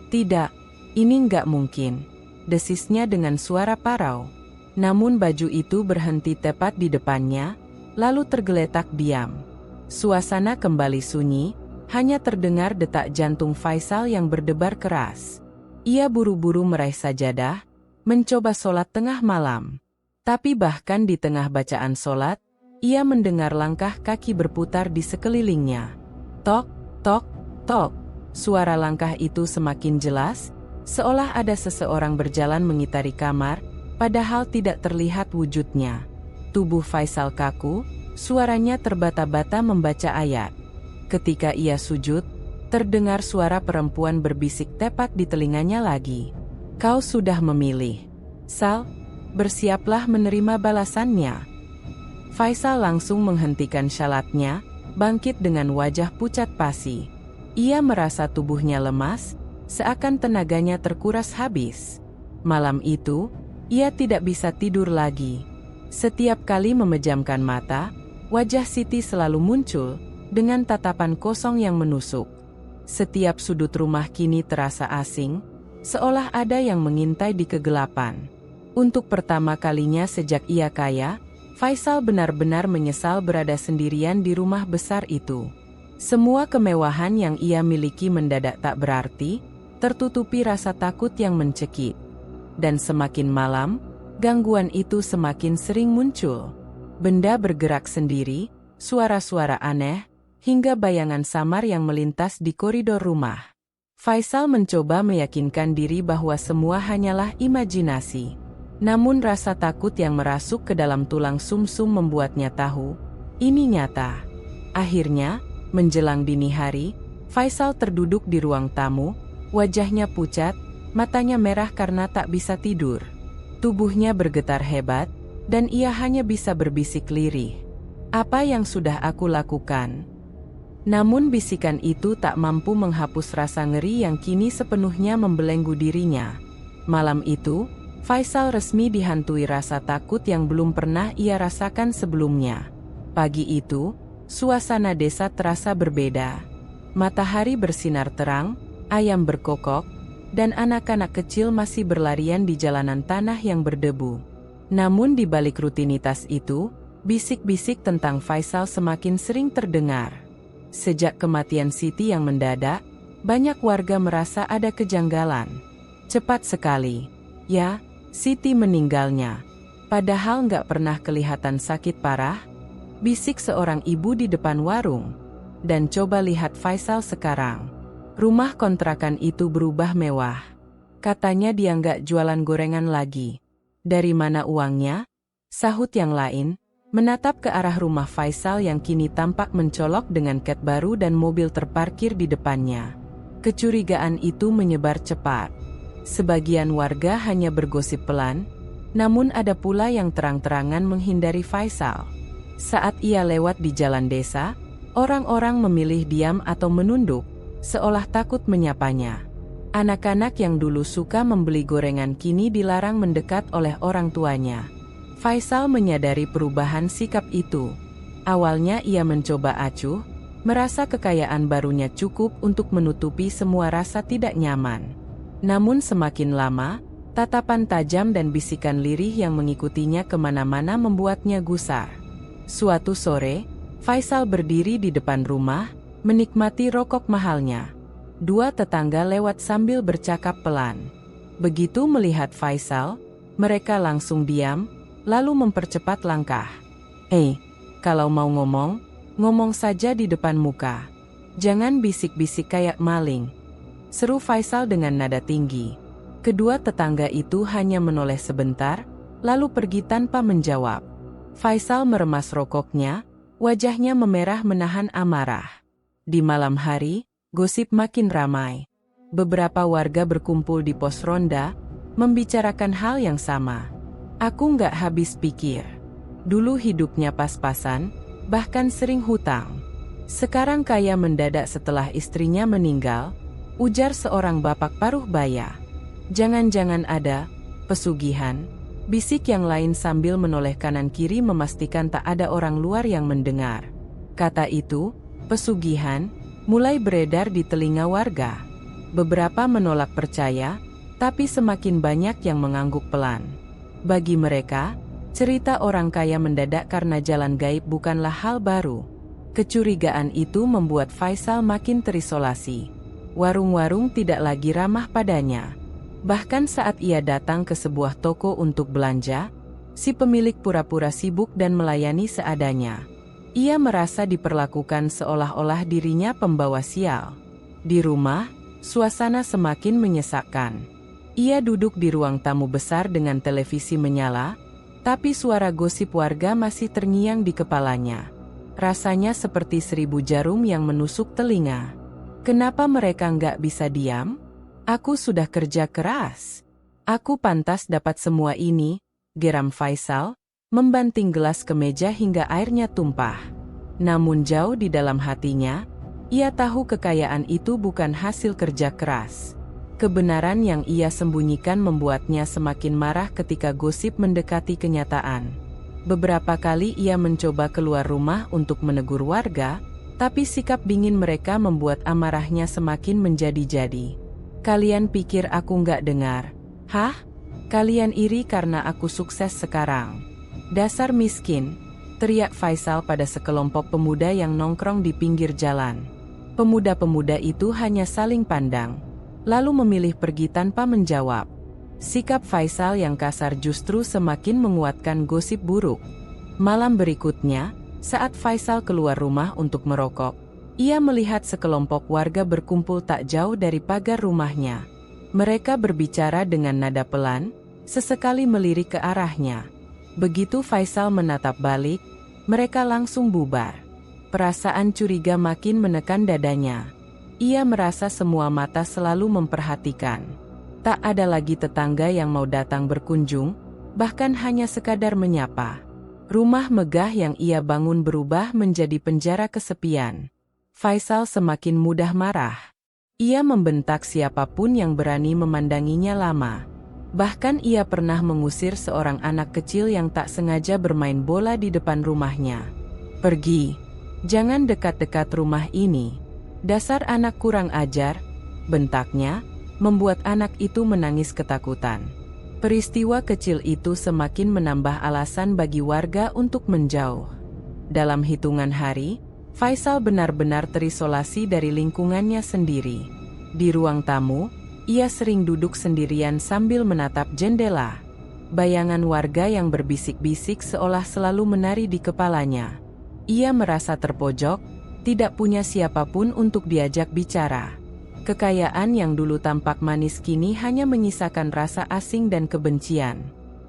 tidak, ini nggak mungkin," desisnya dengan suara parau. Namun baju itu berhenti tepat di depannya, lalu tergeletak diam. Suasana kembali sunyi, hanya terdengar detak jantung Faisal yang berdebar keras. Ia buru-buru meraih sajadah, mencoba sholat tengah malam. Tapi bahkan di tengah bacaan sholat, ia mendengar langkah kaki berputar di sekelilingnya. Tok, tok, tok. Suara langkah itu semakin jelas, seolah ada seseorang berjalan mengitari kamar, padahal tidak terlihat wujudnya. Tubuh Faisal kaku, suaranya terbata-bata membaca ayat. Ketika ia sujud, terdengar suara perempuan berbisik tepat di telinganya lagi. "Kau sudah memilih, Sal?" bersiaplah menerima balasannya. Faisal langsung menghentikan syalatnya, bangkit dengan wajah pucat pasi. Ia merasa tubuhnya lemas, seakan tenaganya terkuras habis. Malam itu, ia tidak bisa tidur lagi. Setiap kali memejamkan mata, wajah Siti selalu muncul, dengan tatapan kosong yang menusuk. Setiap sudut rumah kini terasa asing, seolah ada yang mengintai di kegelapan. Untuk pertama kalinya sejak ia kaya, Faisal benar-benar menyesal berada sendirian di rumah besar itu. Semua kemewahan yang ia miliki mendadak tak berarti, tertutupi rasa takut yang mencekik. Dan semakin malam, gangguan itu semakin sering muncul. Benda bergerak sendiri, suara-suara aneh, hingga bayangan samar yang melintas di koridor rumah. Faisal mencoba meyakinkan diri bahwa semua hanyalah imajinasi. Namun rasa takut yang merasuk ke dalam tulang sumsum membuatnya tahu, ini nyata. Akhirnya, menjelang dini hari, Faisal terduduk di ruang tamu, wajahnya pucat, matanya merah karena tak bisa tidur. Tubuhnya bergetar hebat, dan ia hanya bisa berbisik lirih. Apa yang sudah aku lakukan? Namun bisikan itu tak mampu menghapus rasa ngeri yang kini sepenuhnya membelenggu dirinya. Malam itu, Faisal resmi dihantui rasa takut yang belum pernah ia rasakan sebelumnya. Pagi itu, suasana desa terasa berbeda. Matahari bersinar terang, ayam berkokok, dan anak-anak kecil masih berlarian di jalanan tanah yang berdebu. Namun di balik rutinitas itu, bisik-bisik tentang Faisal semakin sering terdengar. Sejak kematian Siti yang mendadak, banyak warga merasa ada kejanggalan. Cepat sekali. Ya, Siti meninggalnya. Padahal nggak pernah kelihatan sakit parah, bisik seorang ibu di depan warung. Dan coba lihat Faisal sekarang. Rumah kontrakan itu berubah mewah. Katanya dia nggak jualan gorengan lagi. Dari mana uangnya? Sahut yang lain, menatap ke arah rumah Faisal yang kini tampak mencolok dengan cat baru dan mobil terparkir di depannya. Kecurigaan itu menyebar cepat. Sebagian warga hanya bergosip pelan, namun ada pula yang terang-terangan menghindari Faisal. Saat ia lewat di jalan desa, orang-orang memilih diam atau menunduk, seolah takut menyapanya. Anak-anak yang dulu suka membeli gorengan kini dilarang mendekat oleh orang tuanya. Faisal menyadari perubahan sikap itu. Awalnya ia mencoba acuh, merasa kekayaan barunya cukup untuk menutupi semua rasa tidak nyaman. Namun semakin lama, tatapan tajam dan bisikan lirih yang mengikutinya kemana-mana membuatnya gusar. Suatu sore, Faisal berdiri di depan rumah, menikmati rokok mahalnya. Dua tetangga lewat sambil bercakap pelan. Begitu melihat Faisal, mereka langsung diam, lalu mempercepat langkah. Kalau mau ngomong, ngomong saja di depan muka. Jangan bisik-bisik kayak maling, seru Faisal dengan nada tinggi. Kedua tetangga itu hanya menoleh sebentar, lalu pergi tanpa menjawab. Faisal meremas rokoknya, wajahnya memerah menahan amarah. Di malam hari, gosip makin ramai. Beberapa warga berkumpul di pos ronda, membicarakan hal yang sama. Aku nggak habis pikir. Dulu hidupnya pas-pasan, bahkan sering hutang. Sekarang kaya mendadak setelah istrinya meninggal, ujar seorang bapak paruh baya. Jangan-jangan ada pesugihan, bisik yang lain sambil menoleh kanan kiri memastikan tak ada orang luar yang mendengar. Kata itu, pesugihan, mulai beredar di telinga warga. Beberapa menolak percaya, tapi semakin banyak yang mengangguk pelan. Bagi mereka, cerita orang kaya mendadak karena jalan gaib bukanlah hal baru. Kecurigaan itu membuat Faisal makin terisolasi. Warung-warung tidak lagi ramah padanya. Bahkan saat ia datang ke sebuah toko untuk belanja, si pemilik pura-pura sibuk dan melayani seadanya. Ia merasa diperlakukan seolah-olah dirinya pembawa sial. Di rumah, suasana semakin menyesakkan. Ia duduk di ruang tamu besar dengan televisi menyala, tapi suara gosip warga masih terngiang di kepalanya. Rasanya seperti 1000 jarum yang menusuk telinga. Kenapa mereka nggak bisa diam? Aku sudah kerja keras. Aku pantas dapat semua ini, geram Faisal, membanting gelas ke meja hingga airnya tumpah. Namun jauh di dalam hatinya, ia tahu kekayaan itu bukan hasil kerja keras. Kebenaran yang ia sembunyikan membuatnya semakin marah ketika gosip mendekati kenyataan. Beberapa kali ia mencoba keluar rumah untuk menegur warga, tapi sikap dingin mereka membuat amarahnya semakin menjadi-jadi. "Kalian pikir aku nggak dengar? Hah? Kalian iri karena aku sukses sekarang? Dasar miskin!" teriak Faisal pada sekelompok pemuda yang nongkrong di pinggir jalan. Pemuda-pemuda itu hanya saling pandang, lalu memilih pergi tanpa menjawab. Sikap Faisal yang kasar justru semakin menguatkan gosip buruk. Malam berikutnya, saat Faisal keluar rumah untuk merokok, ia melihat sekelompok warga berkumpul tak jauh dari pagar rumahnya. Mereka berbicara dengan nada pelan, sesekali melirik ke arahnya. Begitu Faisal menatap balik, mereka langsung bubar. Perasaan curiga makin menekan dadanya. Ia merasa semua mata selalu memperhatikan. Tak ada lagi tetangga yang mau datang berkunjung, bahkan hanya sekadar menyapa. Rumah megah yang ia bangun berubah menjadi penjara kesepian. Faisal semakin mudah marah. Ia membentak siapapun yang berani memandanginya lama. Bahkan ia pernah mengusir seorang anak kecil yang tak sengaja bermain bola di depan rumahnya. "Pergi! Jangan dekat-dekat rumah ini. Dasar anak kurang ajar," bentaknya, membuat anak itu menangis ketakutan. Peristiwa kecil itu semakin menambah alasan bagi warga untuk menjauh. Dalam hitungan hari, Faisal benar-benar terisolasi dari lingkungannya sendiri. Di ruang tamu, ia sering duduk sendirian sambil menatap jendela. Bayangan warga yang berbisik-bisik seolah selalu menari di kepalanya. Ia merasa terpojok, tidak punya siapapun untuk diajak bicara. Kekayaan yang dulu tampak manis kini hanya menyisakan rasa asing dan kebencian.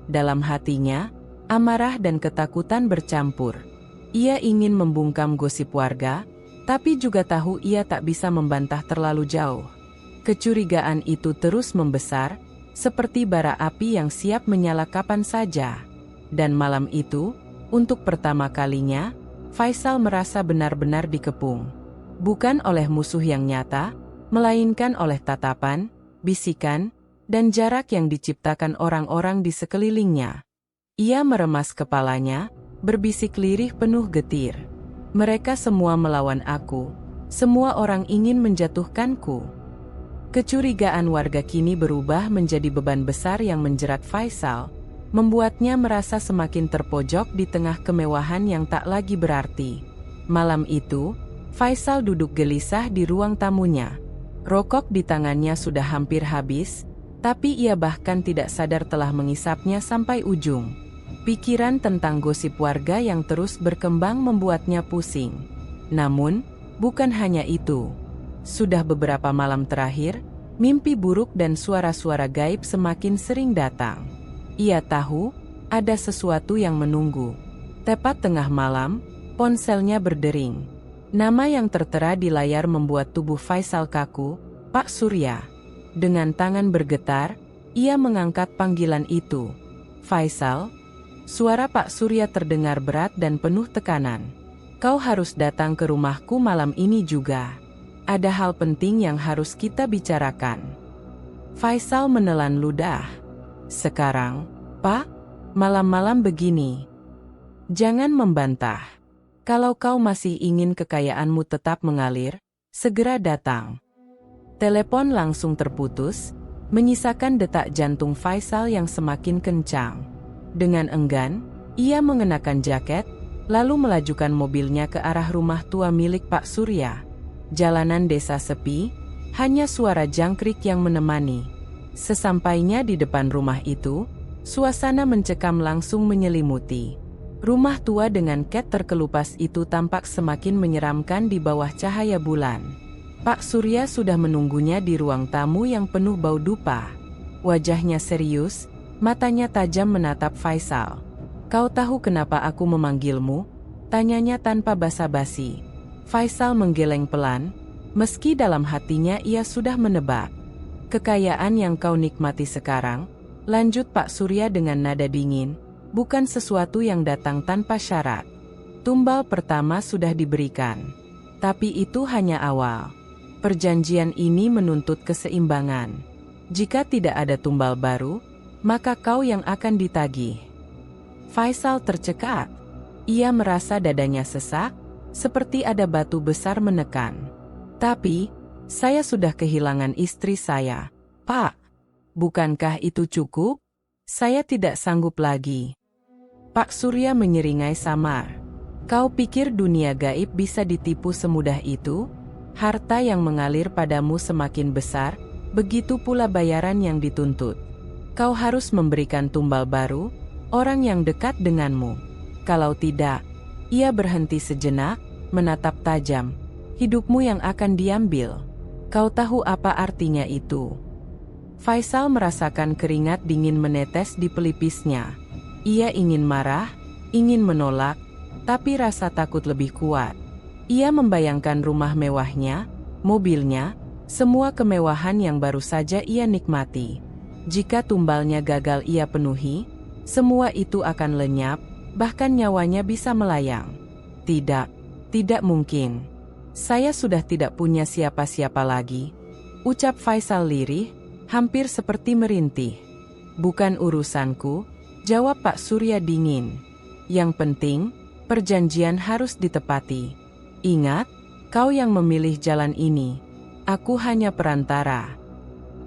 Dalam hatinya, amarah dan ketakutan bercampur. Ia ingin membungkam gosip warga, tapi juga tahu ia tak bisa membantah terlalu jauh. Kecurigaan itu terus membesar, seperti bara api yang siap menyala kapan saja. Dan malam itu, untuk pertama kalinya, Faisal merasa benar-benar dikepung. Bukan oleh musuh yang nyata, melainkan oleh tatapan, bisikan, dan jarak yang diciptakan orang-orang di sekelilingnya. Ia meremas kepalanya, berbisik lirih penuh getir. "Mereka semua melawan aku. Semua orang ingin menjatuhkanku." Kecurigaan warga kini berubah menjadi beban besar yang menjerat Faisal, membuatnya merasa semakin terpojok di tengah kemewahan yang tak lagi berarti. Malam itu, Faisal duduk gelisah di ruang tamunya. Rokok di tangannya sudah hampir habis, tapi ia bahkan tidak sadar telah mengisapnya sampai ujung. Pikiran tentang gosip warga yang terus berkembang membuatnya pusing. Namun, bukan hanya itu. Sudah beberapa malam terakhir, mimpi buruk dan suara-suara gaib semakin sering datang. Ia tahu, ada sesuatu yang menunggu. Tepat tengah malam, ponselnya berdering. Nama yang tertera di layar membuat tubuh Faisal kaku, "Pak Surya." Dengan tangan bergetar, ia mengangkat panggilan itu. "Faisal?" Suara Pak Surya terdengar berat dan penuh tekanan. "Kau harus datang ke rumahku malam ini juga. Ada hal penting yang harus kita bicarakan." Faisal menelan ludah. "Sekarang, Pak? Malam-malam begini? Jangan membantah. Kalau kau masih ingin kekayaanmu tetap mengalir, segera datang." Telepon langsung terputus, menyisakan detak jantung Faisal yang semakin kencang. Dengan enggan, ia mengenakan jaket, lalu melajukan mobilnya ke arah rumah tua milik Pak Surya. Jalanan desa sepi, hanya suara jangkrik yang menemani. Sesampainya di depan rumah itu, suasana mencekam langsung menyelimuti. Rumah tua dengan cat terkelupas itu tampak semakin menyeramkan di bawah cahaya bulan. Pak Surya sudah menunggunya di ruang tamu yang penuh bau dupa. Wajahnya serius, matanya tajam menatap Faisal. "Kau tahu kenapa aku memanggilmu?" tanyanya tanpa basa-basi. Faisal menggeleng pelan, meski dalam hatinya ia sudah menebak. "Kekayaan yang kau nikmati sekarang, Lanjut Pak Surya dengan nada dingin, bukan sesuatu yang datang tanpa syarat. Tumbal pertama sudah diberikan. Tapi itu hanya awal. Perjanjian ini menuntut keseimbangan. Jika tidak ada tumbal baru, maka kau yang akan ditagih. Faisal tercekat. Ia merasa dadanya sesak, seperti ada batu besar menekan. Tapi, saya sudah kehilangan istri saya. Pak, bukankah itu cukup? Saya tidak sanggup lagi. Pak Surya menyeringai samar. Kau pikir dunia gaib bisa ditipu semudah itu? Harta yang mengalir padamu semakin besar, begitu pula bayaran yang dituntut. Kau harus memberikan tumbal baru, orang yang dekat denganmu. Kalau tidak, ia berhenti sejenak, menatap tajam. Hidupmu yang akan diambil. Kau tahu apa artinya itu? Faisal merasakan keringat dingin menetes di pelipisnya. Ia ingin marah, ingin menolak, tapi rasa takut lebih kuat. Ia membayangkan rumah mewahnya, mobilnya, semua kemewahan yang baru saja ia nikmati. Jika tumbalnya gagal ia penuhi, semua itu akan lenyap, bahkan nyawanya bisa melayang. Tidak, tidak mungkin. Saya sudah tidak punya siapa-siapa lagi. Ucap Faisal lirih, hampir seperti merintih. Bukan urusanku, jawab Pak Surya dingin. Yang penting, perjanjian harus ditepati. Ingat, kau yang memilih jalan ini. Aku hanya perantara.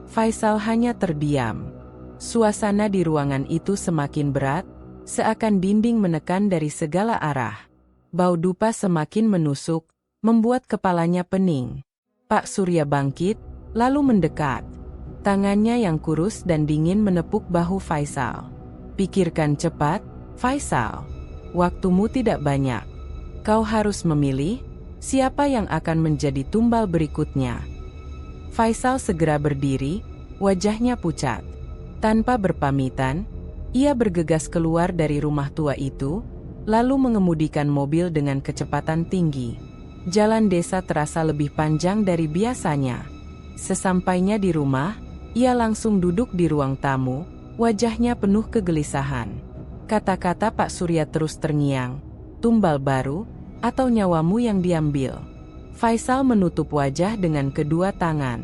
Faisal hanya terdiam. Suasana di ruangan itu semakin berat, seakan dinding menekan dari segala arah. Bau dupa semakin menusuk, membuat kepalanya pening. Pak Surya bangkit, lalu mendekat. Tangannya yang kurus dan dingin menepuk bahu Faisal. Pikirkan cepat, Faisal. Waktumu tidak banyak. Kau harus memilih, siapa yang akan menjadi tumbal berikutnya. Faisal segera berdiri, wajahnya pucat. Tanpa berpamitan, ia bergegas keluar dari rumah tua itu, lalu mengemudikan mobil dengan kecepatan tinggi. Jalan desa terasa lebih panjang dari biasanya. Sesampainya di rumah, ia langsung duduk di ruang tamu, wajahnya penuh kegelisahan. Kata-kata Pak Surya terus terngiang, tumbal baru, atau nyawamu yang diambil. Faisal menutup wajah dengan kedua tangan.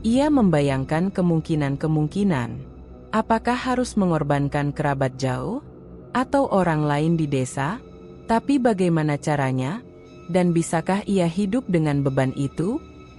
Ia membayangkan kemungkinan-kemungkinan. Apakah harus mengorbankan kerabat jauh? Atau orang lain di desa? Tapi bagaimana caranya? Dan bisakah ia hidup dengan beban itu?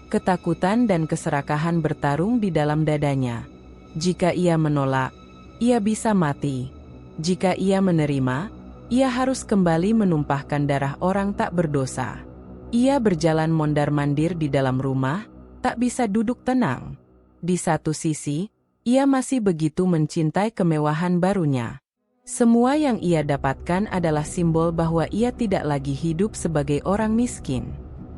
Ketakutan dan keserakahan bertarung di dalam dadanya. Jika ia menolak, ia bisa mati. Jika ia menerima, ia harus kembali menumpahkan darah orang tak berdosa. Ia berjalan mondar-mandir di dalam rumah, tak bisa duduk tenang. Di satu sisi, ia masih begitu mencintai kemewahan barunya. Semua yang ia dapatkan adalah simbol bahwa ia tidak lagi hidup sebagai orang miskin.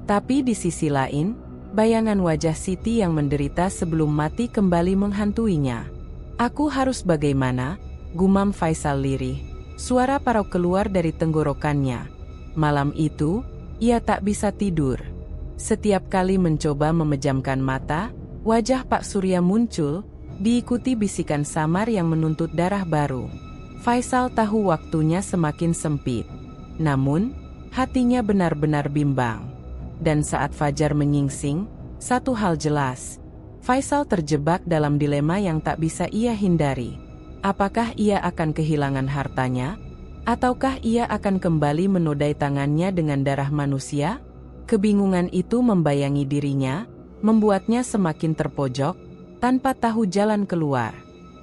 Tapi di sisi lain, bayangan wajah Siti yang menderita sebelum mati kembali menghantuinya. Aku harus bagaimana? Gumam Faisal lirih. Suara parau keluar dari tenggorokannya. Malam itu, ia tak bisa tidur. Setiap kali mencoba memejamkan mata, wajah Pak Surya muncul, diikuti bisikan samar yang menuntut darah baru. Faisal tahu waktunya semakin sempit. Namun, hatinya benar-benar bimbang. Dan saat fajar menyingsing, satu hal jelas. Faisal terjebak dalam dilema yang tak bisa ia hindari. Apakah ia akan kehilangan hartanya? Ataukah ia akan kembali menodai tangannya dengan darah manusia? Kebingungan itu membayangi dirinya, membuatnya semakin terpojok, tanpa tahu jalan keluar.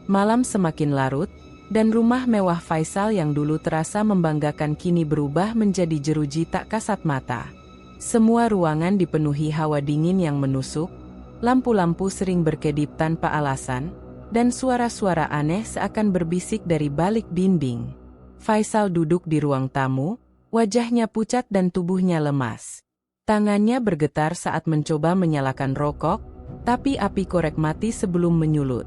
Malam semakin larut, dan rumah mewah Faisal yang dulu terasa membanggakan kini berubah menjadi jeruji tak kasat mata. Semua ruangan dipenuhi hawa dingin yang menusuk, lampu-lampu sering berkedip tanpa alasan, dan suara-suara aneh seakan berbisik dari balik dinding. Faisal duduk di ruang tamu, wajahnya pucat dan tubuhnya lemas. Tangannya bergetar saat mencoba menyalakan rokok, tapi api korek mati sebelum menyulut.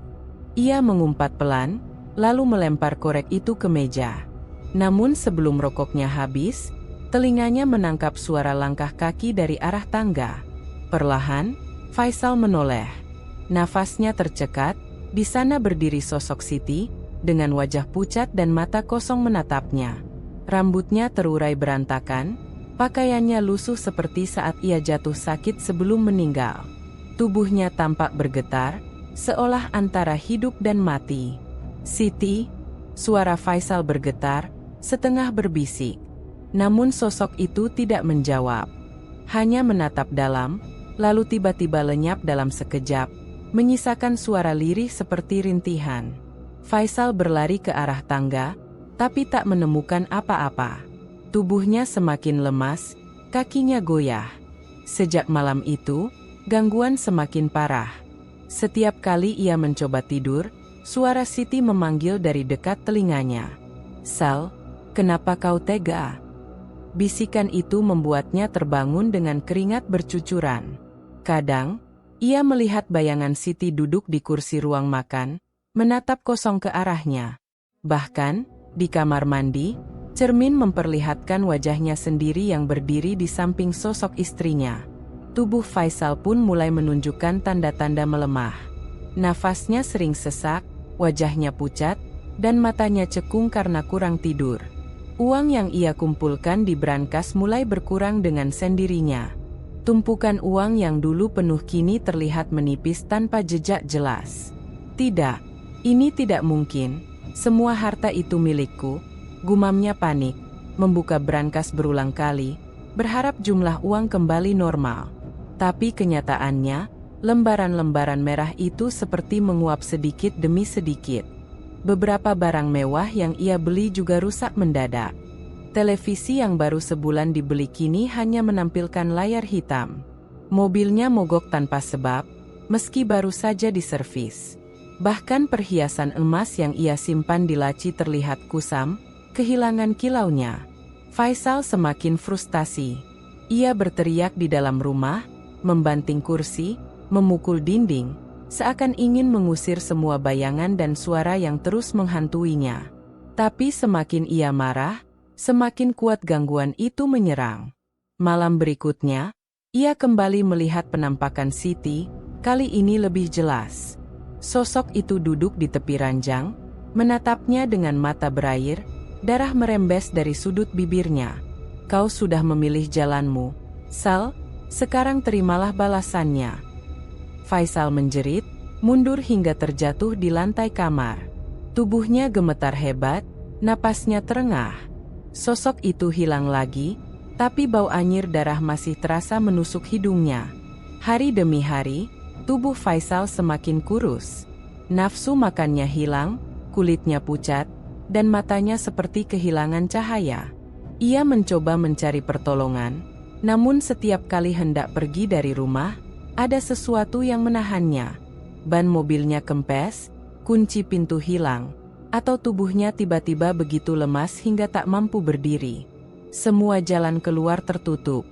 Ia mengumpat pelan, lalu melempar korek itu ke meja. Namun sebelum rokoknya habis, telinganya menangkap suara langkah kaki dari arah tangga. Perlahan, Faisal menoleh. Nafasnya tercekat, Di sana berdiri sosok Siti, dengan wajah pucat dan mata kosong menatapnya. Rambutnya terurai berantakan, pakaiannya lusuh seperti saat ia jatuh sakit sebelum meninggal. Tubuhnya tampak bergetar, seolah antara hidup dan mati. "Siti," suara Faisal bergetar, setengah berbisik. Namun sosok itu tidak menjawab. Hanya menatap dalam, lalu tiba-tiba lenyap dalam sekejap, menyisakan suara lirih seperti rintihan. Faisal berlari ke arah tangga, tapi tak menemukan apa-apa. Tubuhnya semakin lemas, kakinya goyah. Sejak malam itu, gangguan semakin parah. Setiap kali ia mencoba tidur, suara Siti memanggil dari dekat telinganya. "Sal, kenapa kau tega?" Bisikan itu membuatnya terbangun dengan keringat bercucuran. Kadang, ia melihat bayangan Siti duduk di kursi ruang makan, menatap kosong ke arahnya. Bahkan, di kamar mandi, cermin memperlihatkan wajahnya sendiri yang berdiri di samping sosok istrinya. Tubuh Faisal pun mulai menunjukkan tanda-tanda melemah. Nafasnya sering sesak, wajahnya pucat, dan matanya cekung karena kurang tidur. Uang yang ia kumpulkan di brankas mulai berkurang dengan sendirinya. Tumpukan uang yang dulu penuh kini terlihat menipis tanpa jejak jelas. "Tidak, ini tidak mungkin. Semua harta itu milikku," gumamnya panik, membuka brankas berulang kali, berharap jumlah uang kembali normal. Tapi kenyataannya, lembaran-lembaran merah itu seperti menguap sedikit demi sedikit. Beberapa barang mewah yang ia beli juga rusak mendadak. Televisi yang baru sebulan dibeli kini hanya menampilkan layar hitam. Mobilnya mogok tanpa sebab, meski baru saja diservis. Bahkan perhiasan emas yang ia simpan di laci terlihat kusam, kehilangan kilaunya. Faisal semakin frustasi. Ia berteriak di dalam rumah, membanting kursi, memukul dinding, seakan ingin mengusir semua bayangan dan suara yang terus menghantuinya. Tapi semakin ia marah, semakin kuat gangguan itu menyerang. Malam berikutnya, ia kembali melihat penampakan Siti, kali ini lebih jelas. Sosok itu duduk di tepi ranjang, menatapnya dengan mata berair, darah merembes dari sudut bibirnya. "Kau sudah memilih jalanmu, Sal, sekarang terimalah balasannya." Faisal menjerit, mundur hingga terjatuh di lantai kamar. Tubuhnya gemetar hebat, napasnya terengah. Sosok itu hilang lagi, tapi bau anyir darah masih terasa menusuk hidungnya. Hari demi hari, tubuh Faisal semakin kurus. Nafsu makannya hilang, kulitnya pucat, dan matanya seperti kehilangan cahaya. Ia mencoba mencari pertolongan, namun setiap kali hendak pergi dari rumah, ada sesuatu yang menahannya. Ban mobilnya kempes, kunci pintu hilang, atau tubuhnya tiba-tiba begitu lemas hingga tak mampu berdiri. Semua jalan keluar tertutup.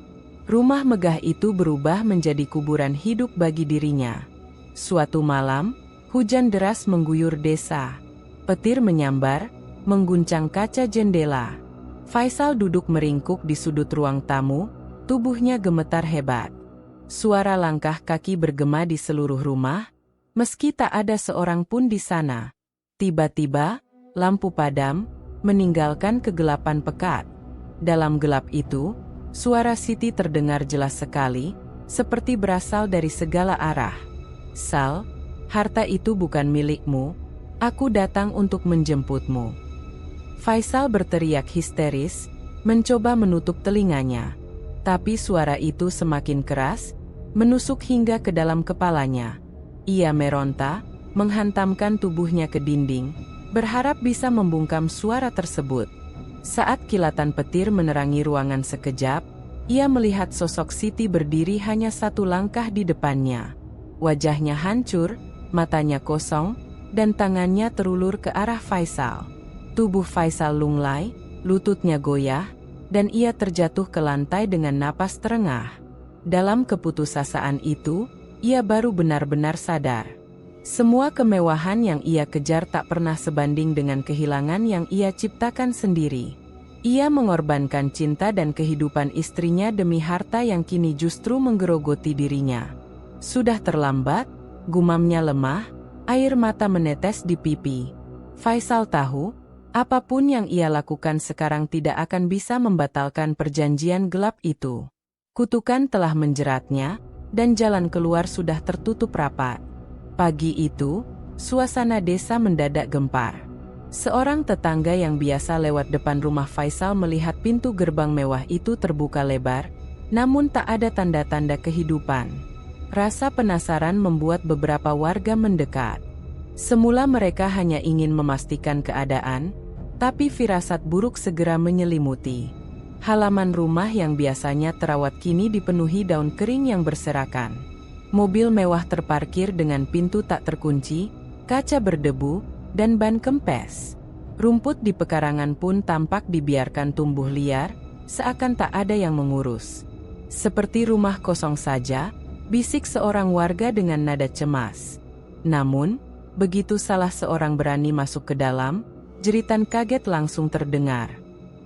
Rumah megah itu berubah menjadi kuburan hidup bagi dirinya. Suatu malam, hujan deras mengguyur desa. Petir menyambar, mengguncang kaca jendela. Faisal duduk meringkuk di sudut ruang tamu, tubuhnya gemetar hebat. Suara langkah kaki bergema di seluruh rumah, meski tak ada seorang pun di sana. Tiba-tiba, lampu padam, meninggalkan kegelapan pekat. Dalam gelap itu, suara Siti terdengar jelas sekali, seperti berasal dari segala arah. "Sal, harta itu bukan milikmu, aku datang untuk menjemputmu." Faisal berteriak histeris, mencoba menutup telinganya. Tapi suara itu semakin keras, menusuk hingga ke dalam kepalanya. Ia meronta, menghantamkan tubuhnya ke dinding, berharap bisa membungkam suara tersebut. Saat kilatan petir menerangi ruangan sekejap, ia melihat sosok Siti berdiri hanya satu langkah di depannya. Wajahnya hancur, matanya kosong, dan tangannya terulur ke arah Faisal. Tubuh Faisal lunglai, lututnya goyah, dan ia terjatuh ke lantai dengan napas terengah. Dalam keputusasaan itu, ia baru benar-benar sadar. Semua kemewahan yang ia kejar tak pernah sebanding dengan kehilangan yang ia ciptakan sendiri. Ia mengorbankan cinta dan kehidupan istrinya demi harta yang kini justru menggerogoti dirinya. Sudah terlambat, gumamnya lemah, Air mata menetes di pipi. Faisal tahu, apapun yang ia lakukan sekarang tidak akan bisa membatalkan perjanjian gelap itu. Kutukan telah menjeratnya, dan jalan keluar sudah tertutup rapat. Pagi itu, suasana desa mendadak gempar. Seorang tetangga yang biasa lewat depan rumah Faisal melihat pintu gerbang mewah itu terbuka lebar, namun tak ada tanda-tanda kehidupan. Rasa penasaran membuat beberapa warga mendekat. Semula mereka hanya ingin memastikan keadaan, tapi firasat buruk segera menyelimuti. Halaman rumah yang biasanya terawat kini dipenuhi daun kering yang berserakan. Mobil mewah terparkir dengan pintu tak terkunci, kaca berdebu, dan ban kempes. Rumput di pekarangan pun tampak dibiarkan tumbuh liar, seakan tak ada yang mengurus. Seperti rumah kosong saja, bisik seorang warga dengan nada cemas. Namun, begitu salah seorang berani masuk ke dalam, jeritan kaget langsung terdengar.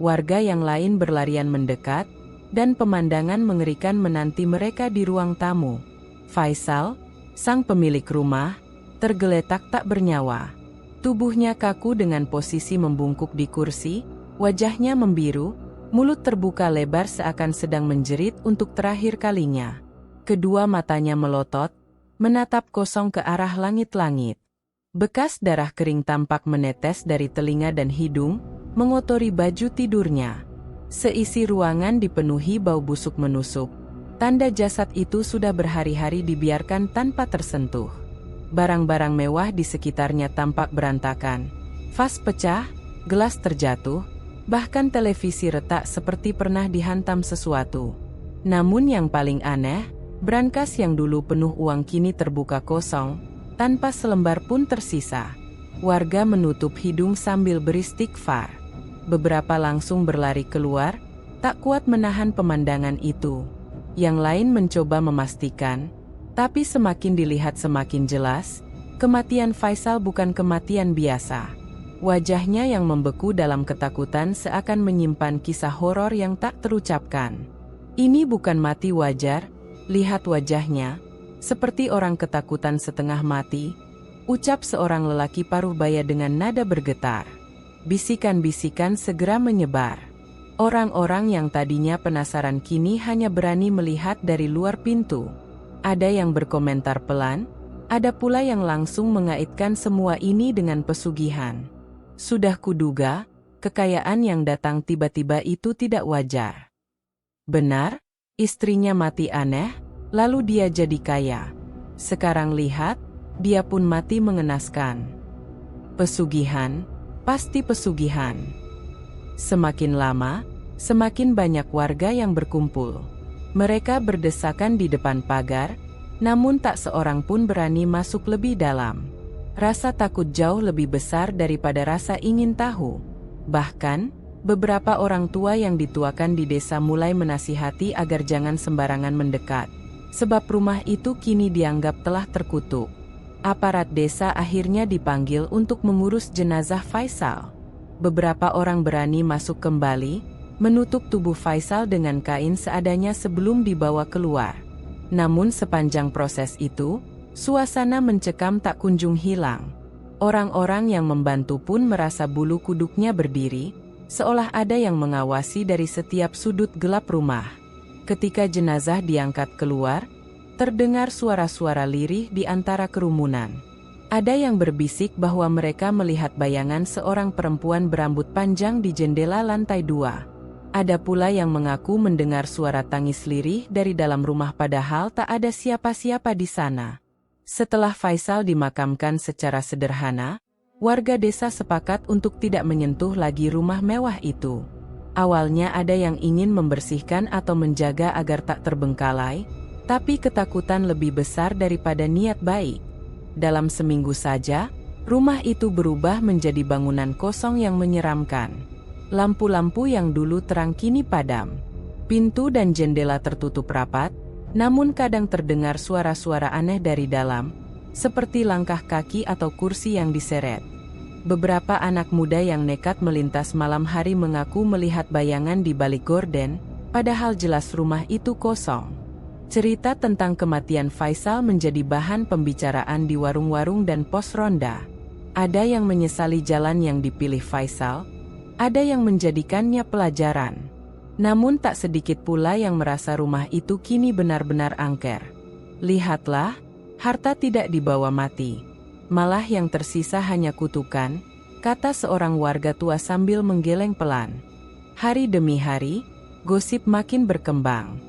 Warga yang lain berlarian mendekat, dan pemandangan mengerikan menanti mereka di ruang tamu. Faisal, sang pemilik rumah, tergeletak tak bernyawa. Tubuhnya kaku dengan posisi membungkuk di kursi, wajahnya membiru, mulut terbuka lebar seakan sedang menjerit untuk terakhir kalinya. Kedua matanya melotot, menatap kosong ke arah langit-langit. Bekas darah kering tampak menetes dari telinga dan hidung, mengotori baju tidurnya. Seisi ruangan dipenuhi bau busuk menusuk. Tanda jasad itu sudah berhari-hari dibiarkan tanpa tersentuh. Barang-barang mewah di sekitarnya tampak berantakan. Vas pecah, gelas terjatuh, bahkan televisi retak seperti pernah dihantam sesuatu. Namun yang paling aneh, brankas yang dulu penuh uang kini terbuka kosong, tanpa selembar pun tersisa. Warga menutup hidung sambil beristighfar. Beberapa langsung berlari keluar, tak kuat menahan pemandangan itu. Yang lain mencoba memastikan, tapi semakin dilihat semakin jelas, kematian Faisal bukan kematian biasa. Wajahnya yang membeku dalam ketakutan seakan menyimpan kisah horor yang tak terucapkan. Ini bukan mati wajar, lihat wajahnya, seperti orang ketakutan setengah mati, ucap seorang lelaki paruh baya dengan nada bergetar. Bisikan-bisikan segera menyebar. Orang-orang yang tadinya penasaran kini hanya berani melihat dari luar pintu. Ada yang berkomentar pelan, ada pula yang langsung mengaitkan semua ini dengan pesugihan. Sudah kuduga, kekayaan yang datang tiba-tiba itu tidak wajar. Benar, istrinya mati aneh, lalu dia jadi kaya. Sekarang lihat, dia pun mati mengenaskan. Pesugihan, pasti pesugihan. Semakin lama, semakin banyak warga yang berkumpul. Mereka berdesakan di depan pagar, namun tak seorang pun berani masuk lebih dalam. Rasa takut jauh lebih besar daripada rasa ingin tahu. Bahkan, beberapa orang tua yang dituakan di desa mulai menasihati agar jangan sembarangan mendekat. Sebab rumah itu kini dianggap telah terkutuk. Aparat desa akhirnya dipanggil untuk mengurus jenazah Faisal. Beberapa orang berani masuk kembali, menutup tubuh Faisal dengan kain seadanya sebelum dibawa keluar. Namun sepanjang proses itu, suasana mencekam tak kunjung hilang. Orang-orang yang membantu pun merasa bulu kuduknya berdiri, seolah ada yang mengawasi dari setiap sudut gelap rumah. Ketika jenazah diangkat keluar, terdengar suara-suara lirih di antara kerumunan. Ada yang berbisik bahwa mereka melihat bayangan seorang perempuan berambut panjang di jendela lantai 2. Ada pula yang mengaku mendengar suara tangis lirih dari dalam rumah padahal tak ada siapa-siapa di sana. Setelah Faisal dimakamkan secara sederhana, warga desa sepakat untuk tidak menyentuh lagi rumah mewah itu. Awalnya ada yang ingin membersihkan atau menjaga agar tak terbengkalai, tapi ketakutan lebih besar daripada niat baik. Dalam seminggu saja, rumah itu berubah menjadi bangunan kosong yang menyeramkan. Lampu-lampu yang dulu terang kini padam. Pintu dan jendela tertutup rapat, namun kadang terdengar suara-suara aneh dari dalam, seperti langkah kaki atau kursi yang diseret. Beberapa anak muda yang nekat melintas malam hari mengaku melihat bayangan di balik gorden, padahal jelas rumah itu kosong. Cerita tentang kematian Faisal menjadi bahan pembicaraan di warung-warung dan pos ronda. Ada yang menyesali jalan yang dipilih Faisal, ada yang menjadikannya pelajaran. Namun tak sedikit pula yang merasa rumah itu kini benar-benar angker. Lihatlah, harta tidak dibawa mati, malah yang tersisa hanya kutukan, kata seorang warga tua sambil menggeleng pelan. Hari demi hari, gosip makin berkembang.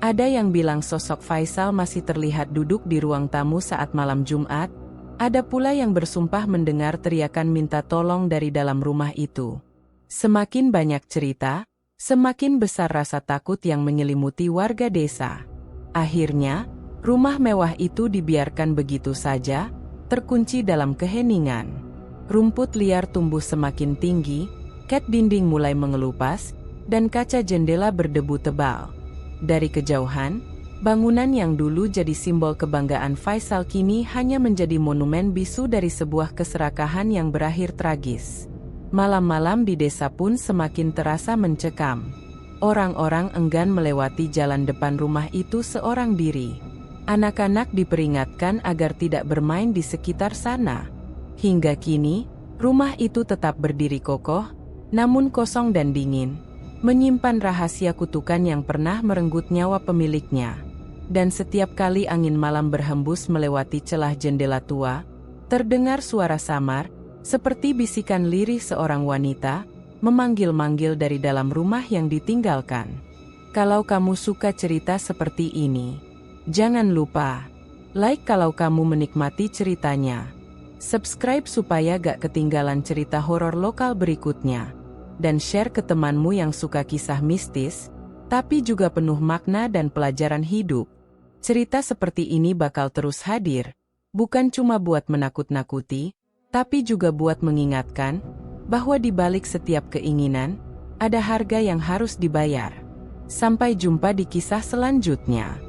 Ada yang bilang sosok Faisal masih terlihat duduk di ruang tamu saat malam Jumat, ada pula yang bersumpah mendengar teriakan minta tolong dari dalam rumah itu. Semakin banyak cerita, semakin besar rasa takut yang menyelimuti warga desa. Akhirnya, rumah mewah itu dibiarkan begitu saja, terkunci dalam keheningan. Rumput liar tumbuh semakin tinggi, cat dinding mulai mengelupas, dan kaca jendela berdebu tebal. Dari kejauhan, bangunan yang dulu jadi simbol kebanggaan Faisal kini hanya menjadi monumen bisu dari sebuah keserakahan yang berakhir tragis. Malam-malam di desa pun semakin terasa mencekam. Orang-orang enggan melewati jalan depan rumah itu seorang diri. Anak-anak diperingatkan agar tidak bermain di sekitar sana. Hingga kini, rumah itu tetap berdiri kokoh, namun kosong dan dingin, menyimpan rahasia kutukan yang pernah merenggut nyawa pemiliknya. Dan setiap kali angin malam berhembus melewati celah jendela tua, terdengar suara samar, seperti bisikan lirih seorang wanita, memanggil-manggil dari dalam rumah yang ditinggalkan. Kalau kamu suka cerita seperti ini, jangan lupa like kalau kamu menikmati ceritanya. Subscribe supaya gak ketinggalan cerita horor lokal berikutnya. Dan share ke temanmu yang suka kisah mistis, tapi juga penuh makna dan pelajaran hidup. Cerita seperti ini bakal terus hadir, bukan cuma buat menakut-nakuti, tapi juga buat mengingatkan, bahwa di balik setiap keinginan, ada harga yang harus dibayar. Sampai jumpa di kisah selanjutnya.